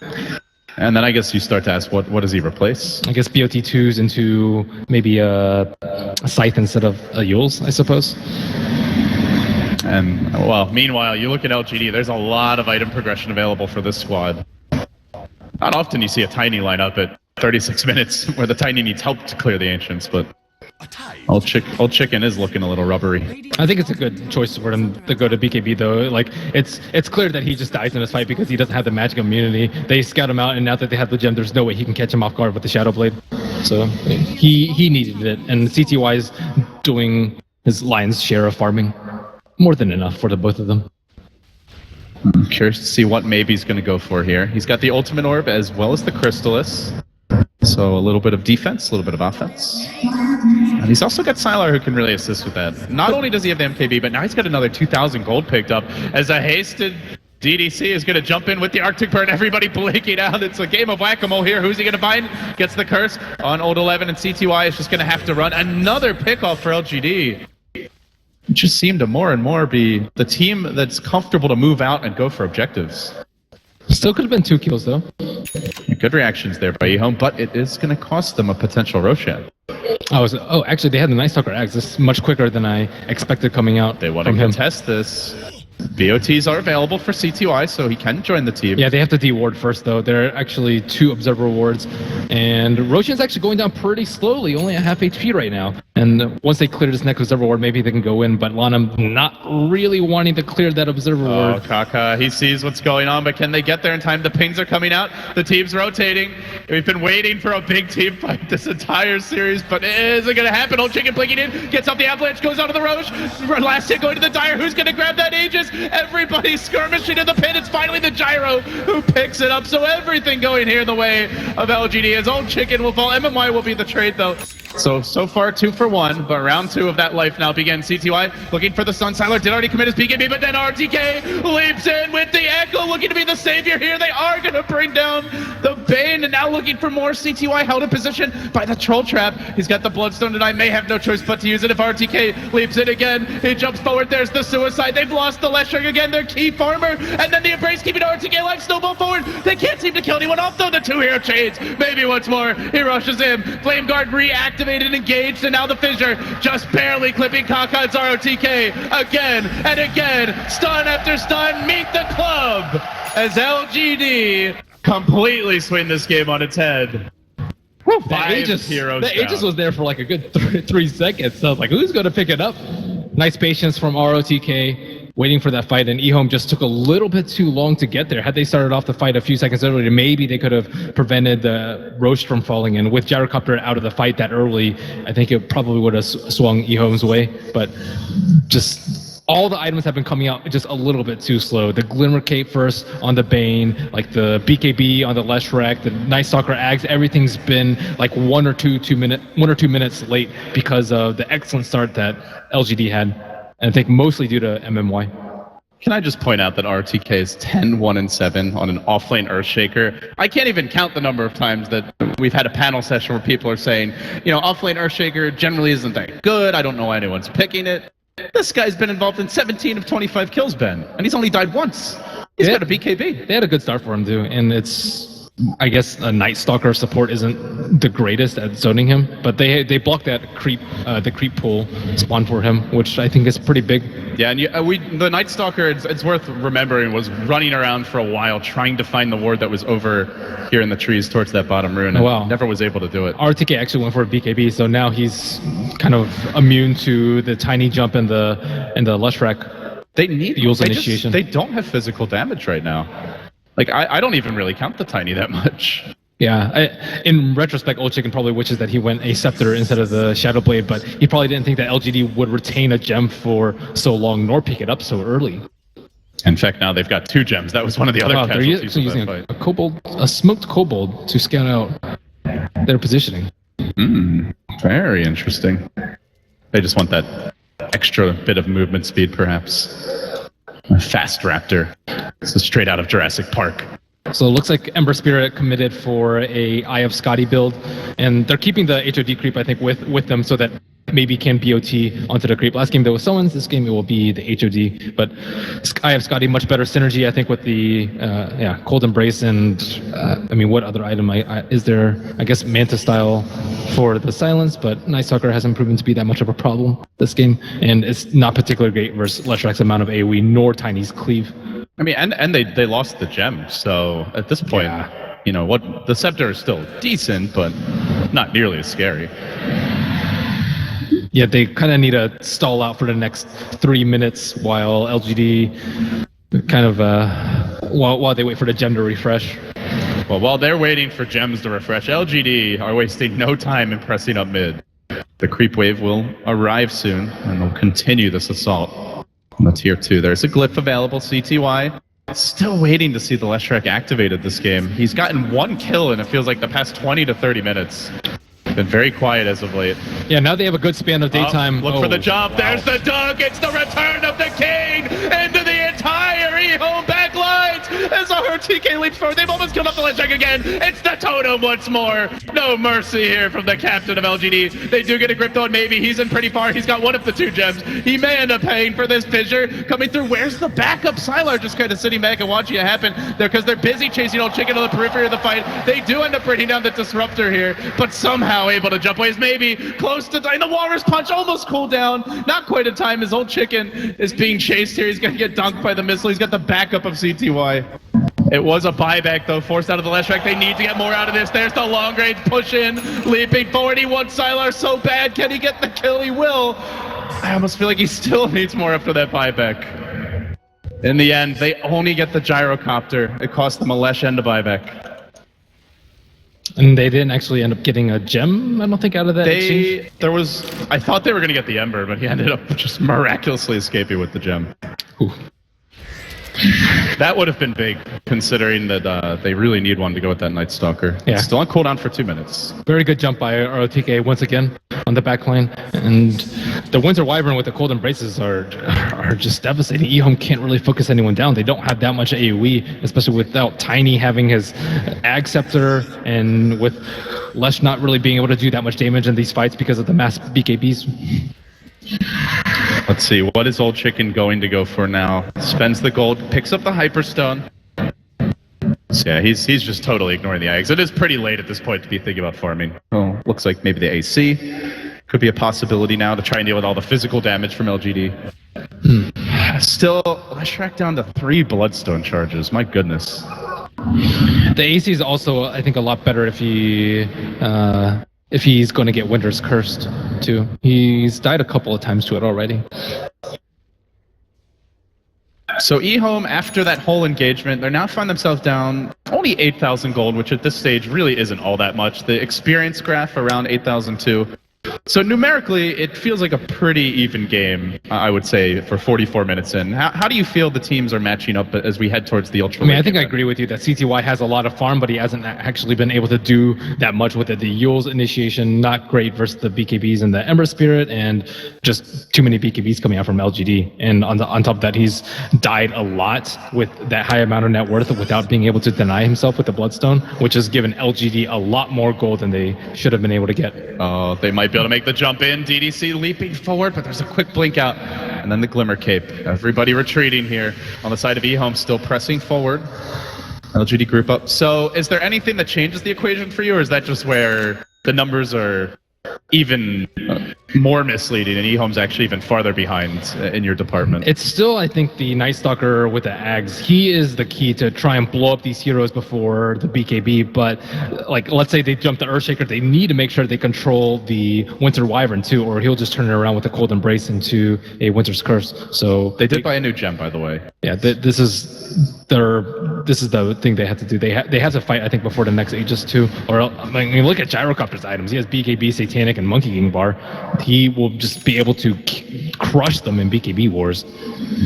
And then I guess you start to ask, what does he replace? I guess BOT2s into maybe a Scythe instead of a Yules, I suppose. And, well, meanwhile, you look at LGD, there's a lot of item progression available for this squad. Not often you see a Tiny line up at 36 minutes where the Tiny needs help to clear the Ancients, but Old Chicken is looking a little rubbery. I think it's a good choice for him to go to BKB though. Like it's clear that he just dies in this fight because he doesn't have the magic immunity. They scout him out, and now that they have the gem, there's no way he can catch him off guard with the Shadow Blade. So he needed it, and CTY is doing his lion's share of farming, more than enough for the both of them. I'm curious to see what maybe he's going to go for here. He's got the Ultimate Orb as well as the Crystallis. So a little bit of defense, a little bit of offense. And he's also got Sylar who can really assist with that. Not only does he have the MKB, but now he's got another 2,000 gold picked up as a hasted DDC is going to jump in with the Arctic Burn. Everybody blinking out. It's a game of whack-a-mole here. Who's he going to find? Gets the curse on Old 11, and CTY is just going to have to run. Another pick-off for LGD. It just seemed to more and more be the team that's comfortable to move out and go for objectives. Still could have been 2 kills though. Good reactions there by EHOME, but it is going to cost them a potential Roshan. Oh, actually, they had the Night Stalker Axe. This is much quicker than I expected coming out. They want to contest this. BOTs are available for CTY, so he can join the team. Yeah, they have to de-ward first, though. There are actually 2 Observer wards, and Roshan's actually going down pretty slowly, only at half HP right now. And once they clear this next Observer ward, maybe they can go in, but Lanham not really wanting to clear that Observer ward. Oh, Kaka, he sees what's going on, but can they get there in time? The pings are coming out, the team's rotating. We've been waiting for a big team fight this entire series, but is it going to happen? Old Chicken blinking in, gets off the Avalanche, goes onto the Roche. Last hit going to the Dire. Who's going to grab that Aegis? Everybody's skirmishing in the pit. It's finally the Gyro who picks it up. So everything going here in the way of LGD as Old Chicken will fall. MMY will be the trade though. So far 2 for 1, but round 2 of that life now begins. CTY looking for the Sun. Sylar did already commit his BKB, but then RTK leaps in with the Echo, looking to be the savior here. They are going to bring down the Bane, and now looking for more. CTY held in position by the Troll Trap. He's got the Bloodstone tonight, may have no choice but to use it if RTK leaps in again. He jumps forward, there's the Suicide. They've lost the Leshrac again, their key farmer, and then the Embrace keeping RTK alive. Snowball forward, they can't seem to kill anyone off though. The 2 hero chains, maybe once more. He rushes in, Flame Guard reactivated and engaged, and now the Fissure just barely clipping Kaka's ROTK again and again. Stun after stun, meet the club as LGD completely swing this game on its head. The Aegis was there for like a good 3 seconds, so I was like, who's going to pick it up? Nice patience from ROTK, waiting for that fight, and EHOME just took a little bit too long to get there. Had they started off the fight a few seconds earlier, maybe they could have prevented the Roche from falling in. With Gyrocopter out of the fight that early, I think it probably would have swung EHOME's way, but just all the items have been coming out just a little bit too slow. The Glimmer Cape first on the Bane, like the BKB on the Leshrac, the Night Stalker Ags, everything's been like 1 or 2 minutes late because of the excellent start that LGD had. And I think mostly due to MMY. Can I just point out that RTK is 10-1-7 on an offlane Earthshaker? I can't even count the number of times that we've had a panel session where people are saying, you know, offlane Earthshaker generally isn't that good. I don't know why anyone's picking it. This guy's been involved in 17 of 25 kills, Ben, and he's only died once. He's got a BKB. They had a good start for him, too, and it's, I guess, a Night Stalker support isn't the greatest at zoning him, but they blocked that the creep pool spawn for him, which I think is pretty big. Yeah, and the Night Stalker, it's worth remembering, was running around for a while trying to find the ward that was over here in the trees towards that bottom rune, and never was able to do it. RTK actually went for a BKB, so now he's kind of immune to the tiny jump and the Leshrac. They need Yule's initiation. They don't have physical damage right now. Like, I don't even really count the tiny that much. Yeah, in retrospect, Old Chicken probably wishes that he went a Scepter instead of the Shadow Blade, but he probably didn't think that LGD would retain a gem for so long, nor pick it up so early. In fact, now they've got 2 gems. That was one of the other casualties they're using a smoked kobold to scout out their positioning. Very interesting. They just want that extra bit of movement speed, perhaps. A fast raptor. This is straight out of Jurassic Park. So it looks like Ember Spirit committed for a Eye of Scotty build, and they're keeping the HOD creep, I think, with them so that maybe can BOT onto the creep. Last game there was Summons, this game it will be the HOD, but Eye of Scotty, much better synergy, I think, with the Cold Embrace and, I mean, what other item is there? I guess Manta style for the Silence, but Night Stalker hasn't proven to be that much of a problem this game, and it's not particularly great versus Leshrac's amount of AoE, nor Tiny's cleave. I mean, and they lost the gem, so at this point, you know, what the Scepter is still decent, but not nearly as scary. Yeah, they kind of need to stall out for the next 3 minutes while LGD kind of, while they wait for the gem to refresh. Well, while they're waiting for gems to refresh, LGD are wasting no time in pressing up mid. The creep wave will arrive soon, and they'll continue this assault on the tier 2. There's a glyph available, CTY. Still waiting to see the Leshrac activated this game. He's gotten 1 kill in, it feels like, the past 20 to 30 minutes. Been very quiet as of late. Yeah, now they have a good span of daytime. Look for the jump. Wow. There's the dunk. It's the return of the king into the entire EHOME backlines as our TK leaps forward. They've almost killed up the Leshrac again. It's the totem once more. No mercy here from the captain of LGD. They do get a grip though, and maybe he's in pretty far. He's got one of the 2 gems. He may end up paying for this fissure coming through. Where's the backup? Sylar just kind of sitting back and watching it happen there because they're busy chasing Old Chicken to the periphery of the fight. They do end up bringing down the Disruptor here, but somehow able to jump away. Is maybe close to dying. The Walrus Punch almost cooled down. Not quite in time. His Old Chicken is being chased here. He's going to get dunked by the missile. He's got the backup of CTY. It was a buyback, though, forced out of the Leshrac. They need to get more out of this. There's the long range push in, leaping forward. He wants Sylar so bad. Can he get the kill? He will. I almost feel like he still needs more after that buyback. In the end, they only get the gyrocopter. It cost them a Lesh and a buyback. And they didn't actually end up getting a gem, I don't think, out of that exchange? I thought they were going to get the Ember, but he ended up just miraculously escaping with the gem. Ooh. That would have been big, considering that they really need one to go with that Night Stalker. Yeah. It's still on cooldown for 2 minutes. Very good jump by ROTK once again on the backline. And the Winter Wyvern with the Cold Embraces are just devastating. EHOME can't really focus anyone down. They don't have that much AoE, especially without Tiny having his Ag Scepter and with Lesh not really being able to do that much damage in these fights because of the mass BKBs. Let's see, what is Old Chicken going to go for now? Spends the gold, picks up the Hyperstone. So yeah, he's just totally ignoring the Ags. It is pretty late at this point to be thinking about farming. Oh, looks like maybe the AC could be a possibility now to try and deal with all the physical damage from LGD. Still, Leshrac down to 3 Bloodstone charges. My goodness. The AC is also, I think, a lot better if he's going to get Winter's Cursed, too. He's died a couple of times to it already. So EHOME, after that whole engagement, they now find themselves down only 8,000 gold, which at this stage really isn't all that much. The experience graph around 8,002. So numerically, it feels like a pretty even game, I would say, for 44 minutes in. How do you feel the teams are matching up as we head towards the Ultra? I mean, I think I agree with you that CTY has a lot of farm, but he hasn't actually been able to do that much with it. The Yule's initiation, not great versus the BKBs and the Ember Spirit, and just too many BKBs coming out from LGD. And on top of that, he's died a lot with that high amount of net worth without being able to deny himself with the Bloodstone, which has given LGD a lot more gold than they should have been able to get. Oh, they might be able to make the jump in. DDC leaping forward, but there's a quick blink out. And then the Glimmer Cape. Everybody retreating here on the side of EHOME, still pressing forward. LGD group up. So is there anything that changes the equation for you, or is that just where the numbers are even more misleading and EHOME's actually even farther behind in your department? It's still, I think, the Night Stalker with the Ags. He is the key to try and blow up these heroes before the BKB, but like, let's say they jump the Earthshaker, they need to make sure they control the Winter Wyvern too, or he'll just turn it around with the Cold Embrace into a Winter's Curse. So they did buy a new gem, by the way. Yeah, this is the thing they have to do. They have to fight, I think, before the next Aegis too. Or I mean, look at Gyrocopter's items. He has BKB, Satanic, and Monkey King Bar. He will just be able to crush them in BKB wars.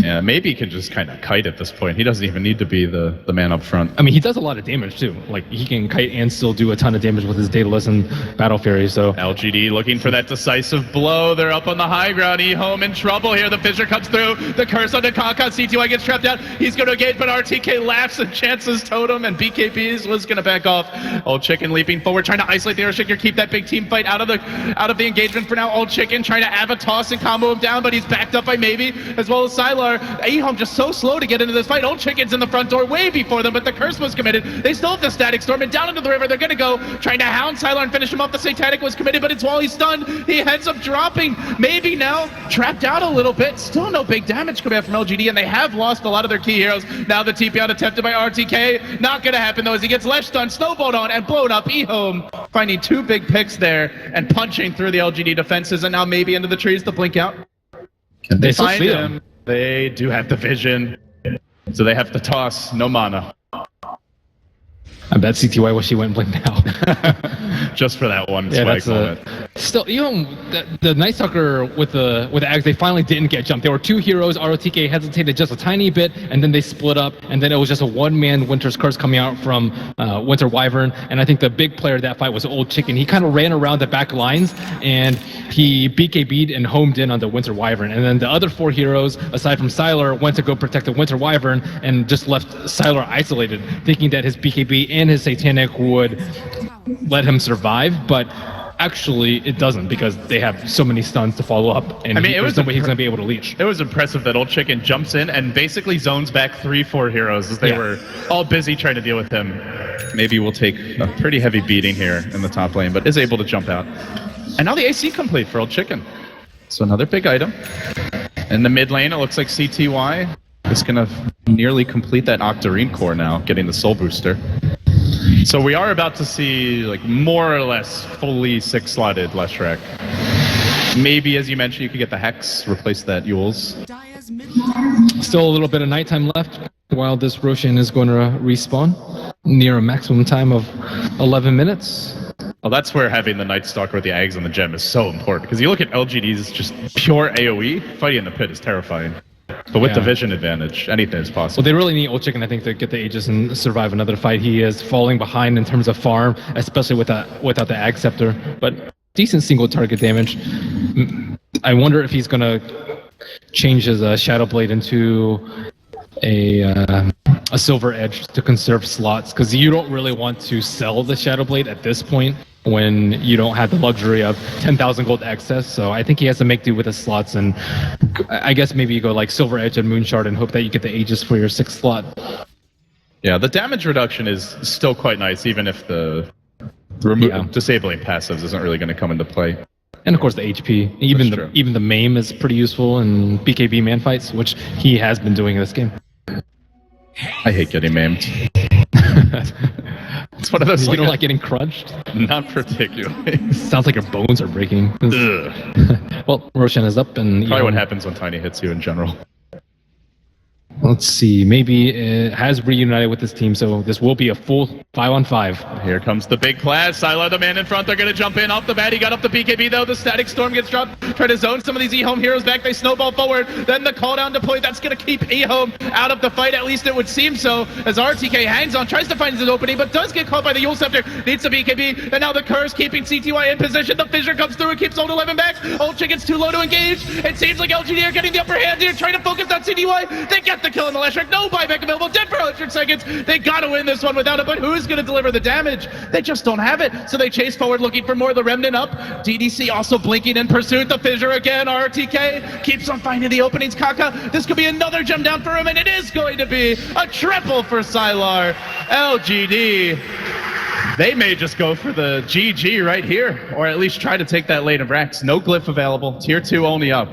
Yeah, maybe he can just kind of kite at this point. He doesn't even need to be the man up front. I mean, he does a lot of damage too. Like, he can kite and still do a ton of damage with his Daedalus and Battle Fury. So LGD looking for that decisive blow. They're up on the high ground. EHOME in trouble here. The Fissure comes through. The curse on Kaka. CTY gets trapped out. He's going to engage, but RTK laughs and chances totem, and BKBs was going to back off. Old Chicken leaping forward, trying to isolate the Earthshaker, keep that big team fight out of the engagement for now. Old Chicken trying to have a toss and combo him down, but he's backed up by Maybe, as well as Sylar. EHOME just so slow to get into this fight. Old Chicken's in the front door way before them, but the curse was committed. They still have the Static Storm, and down into the river they're going to go, trying to hound Sylar and finish him off. The Satanic was committed, but it's while he's stunned. He ends up dropping. Maybe now trapped out a little bit. Still no big damage coming out from LGD, and they have lost a lot of their key heroes. Now the TP out attempted by RTK. Not going to happen though, as he gets left stunned, snowballed on, and blown up. EHOME finding two big picks there and punching through the LGD defenses, and now maybe into the trees to blink out. Can they find him? They do have the vision, so they have to toss. No mana. I bet CTY wish he went blink now. Just for that one yeah, swag moment. Still, the Night Stalker with the Ags, they finally didn't get jumped. There were two heroes. ROTK hesitated just a tiny bit, and then they split up, and then it was just a one-man Winter's Curse coming out from Winter Wyvern, and I think the big player of that fight was Old Chicken. He kind of ran around the back lines, and he BKB'd and homed in on the Winter Wyvern, and then the other four heroes, aside from Sylar, went to go protect the Winter Wyvern, and just left Sylar isolated, thinking that his BKB and his Satanic would let him survive, but actually it doesn't, because they have so many stuns to follow up, and there's no way he's going to be able to leech. It was impressive that Old Chicken jumps in and basically zones back 3-4 heroes as they were all busy trying to deal with him. Maybe we'll take a pretty heavy beating here in the top lane, but is able to jump out. And now the AC complete for Old Chicken. So another big item. In the mid lane, it looks like CTY is going to nearly complete that Octarine core now, getting the Soul Booster. So we are about to see, like, more or less fully 6-slotted Leshrac. Maybe, as you mentioned, you could get the Hex, replace that Yule's. Still a little bit of nighttime left while this Roshan is going to respawn near a maximum time of 11 minutes. Well, that's where having the Night Stalker with the Ags and the gem is so important, because you look at LGD's just pure AoE, fighting in the pit is terrifying. But with the vision advantage, anything is possible. Well, they really need Old Chicken, I think, to get the Aegis and survive another fight. He is falling behind in terms of farm, especially without the Ag Scepter, but decent single target damage. I wonder if he's going to change his Shadow Blade into a Silver Edge to conserve slots, because you don't really want to sell the Shadow Blade at this point when you don't have the luxury of 10,000 gold excess. So I think he has to make do with his slots, and I guess maybe you go like Silver Edge and Moonshard and hope that you get the Aegis for your 6th slot. Yeah, the damage reduction is still quite nice, even if the disabling passives isn't really going to come into play. And of course the HP, even the MAME is pretty useful in BKB man fights, which he has been doing in this game. I hate getting maimed. It's one of those. You don't like getting crunched? Not particularly. Sounds like your bones are breaking. Well, Roshan is up, and probably what happens when Tiny hits you in general. Let's see. Maybe it has reunited with this team, so this will be a full 5-on-5. Here comes the big class. Sylar, the man in front. They're going to jump in off the bat. He got up the BKB, though. The Static Storm gets dropped. Try to zone some of these EHOME heroes back. They snowball forward. Then the call down deploy. That's going to keep EHOME out of the fight. At least it would seem so, as RTK hangs on, tries to find his opening, but does get caught by the Yule Scepter. Needs the BKB. And now the Curse keeping CTY in position. The Fissure comes through and keeps Old 11 back. Old Chicken's too low to engage. It seems like LGD are getting the upper hand here, trying to focus on CTY. They get the kill in the last track. No buyback available. Dead for 100 seconds. They got to win this one without it, but who's going to deliver the damage? They just don't have it. So they chase forward looking for more. The Remnant up. DDC also blinking in pursuit. The Fissure again. RTK keeps on finding the openings. Kaka, this could be another gem down for him, and it is going to be a triple for Sylar. LGD. They may just go for the GG right here, or at least try to take that lane of Rax. No glyph available. Tier 2 only up.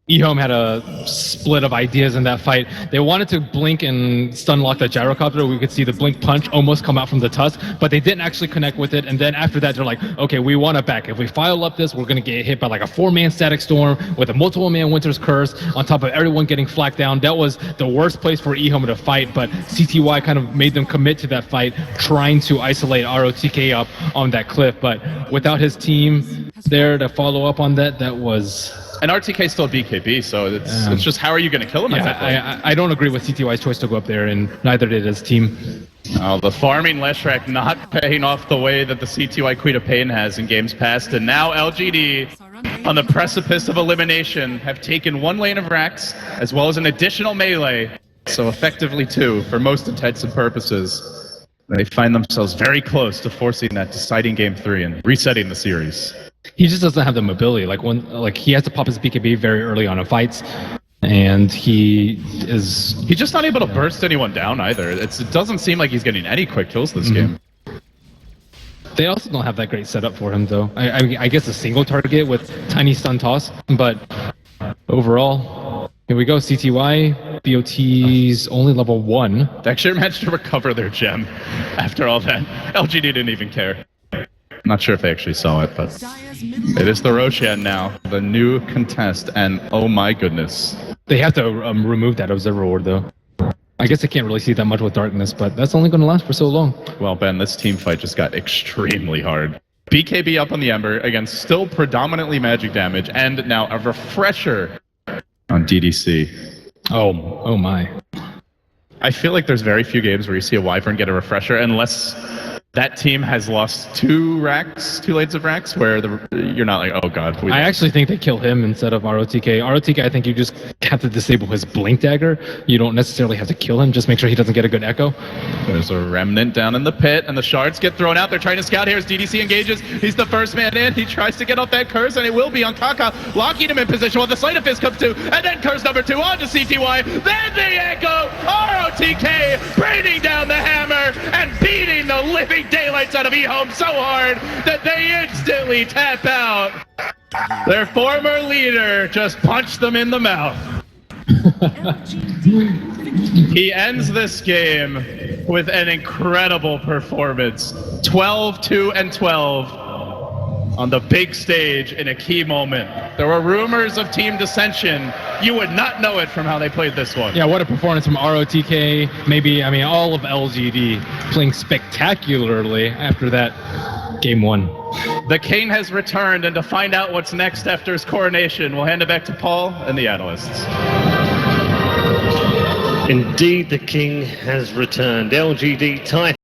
EHOME had a split of ideas in that fight. They wanted to blink and stun lock the gyrocopter. We could see the blink punch almost come out from the tusk, but they didn't actually connect with it. And then after that, they're like, okay, we want it back. If we file up this, we're going to get hit by like a 4-man Static Storm with a multiple-man Winter's Curse on top of everyone getting flacked down. That was the worst place for EHOME to fight, but CTY kind of made them commit to that fight, trying to isolate ROTK up on that cliff. But without his team there to follow up on that, that was... And RTK still BKB, so it's just how are you going to kill him at that point? I don't agree with CTY's choice to go up there, and neither did his team. Oh, the farming Leshrac not paying off the way that the CTY Queen of Pain has in games past, and now LGD on the precipice of elimination have taken one lane of Rax as well as an additional melee, so effectively 2 for most intents and purposes. They find themselves very close to forcing that deciding game 3 and resetting the series. He just doesn't have the mobility. Like he has to pop his BKB very early on in fights, and he's just not able to burst anyone down either. It doesn't seem like he's getting any quick kills this game. They also don't have that great setup for him, though. I guess a single target with tiny stun toss, but overall, here we go. CTY, BOT's only level 1. They actually managed to recover their gem after all that. LGD didn't even care. Not sure if they actually saw it, but it is the Roshan now, the new contest, and oh my goodness. They have to remove that Observer Ward, though. I guess they can't really see that much with darkness, but that's only going to last for so long. Well, Ben, this team fight just got extremely hard. BKB up on the Ember, again, still predominantly magic damage, and now a refresher on DDC. Oh my. I feel like there's very few games where you see a Wyvern get a refresher, unless that team has lost 2 lanes of Rax, where you're not like, oh god. I actually think they kill him instead of ROTK. ROTK, I think you just have to disable his Blink Dagger. You don't necessarily have to kill him, just make sure he doesn't get a good echo. There's a Remnant down in the pit, and the shards get thrown out. They're trying to scout here as DDC engages. He's the first man in. He tries to get off that Curse, and it will be on Kaka, locking him in position while the Sleight of Fist comes to, and then Curse number 2 on to CTY. Then the echo, ROTK bringing down the hammer and beating the living daylights out of EHOME so hard that they instantly tap out. Their former leader just punched them in the mouth. He ends this game with an incredible performance. 12-2-12 on the big stage in a key moment. There were rumors of team dissension. You would not know it from how they played this one. Yeah, what a performance from ROTK. Maybe, I mean, all of LGD playing spectacularly after that game 1. The king has returned, and to find out what's next after his coronation, we'll hand it back to Paul and the analysts. Indeed, the king has returned. LGD tied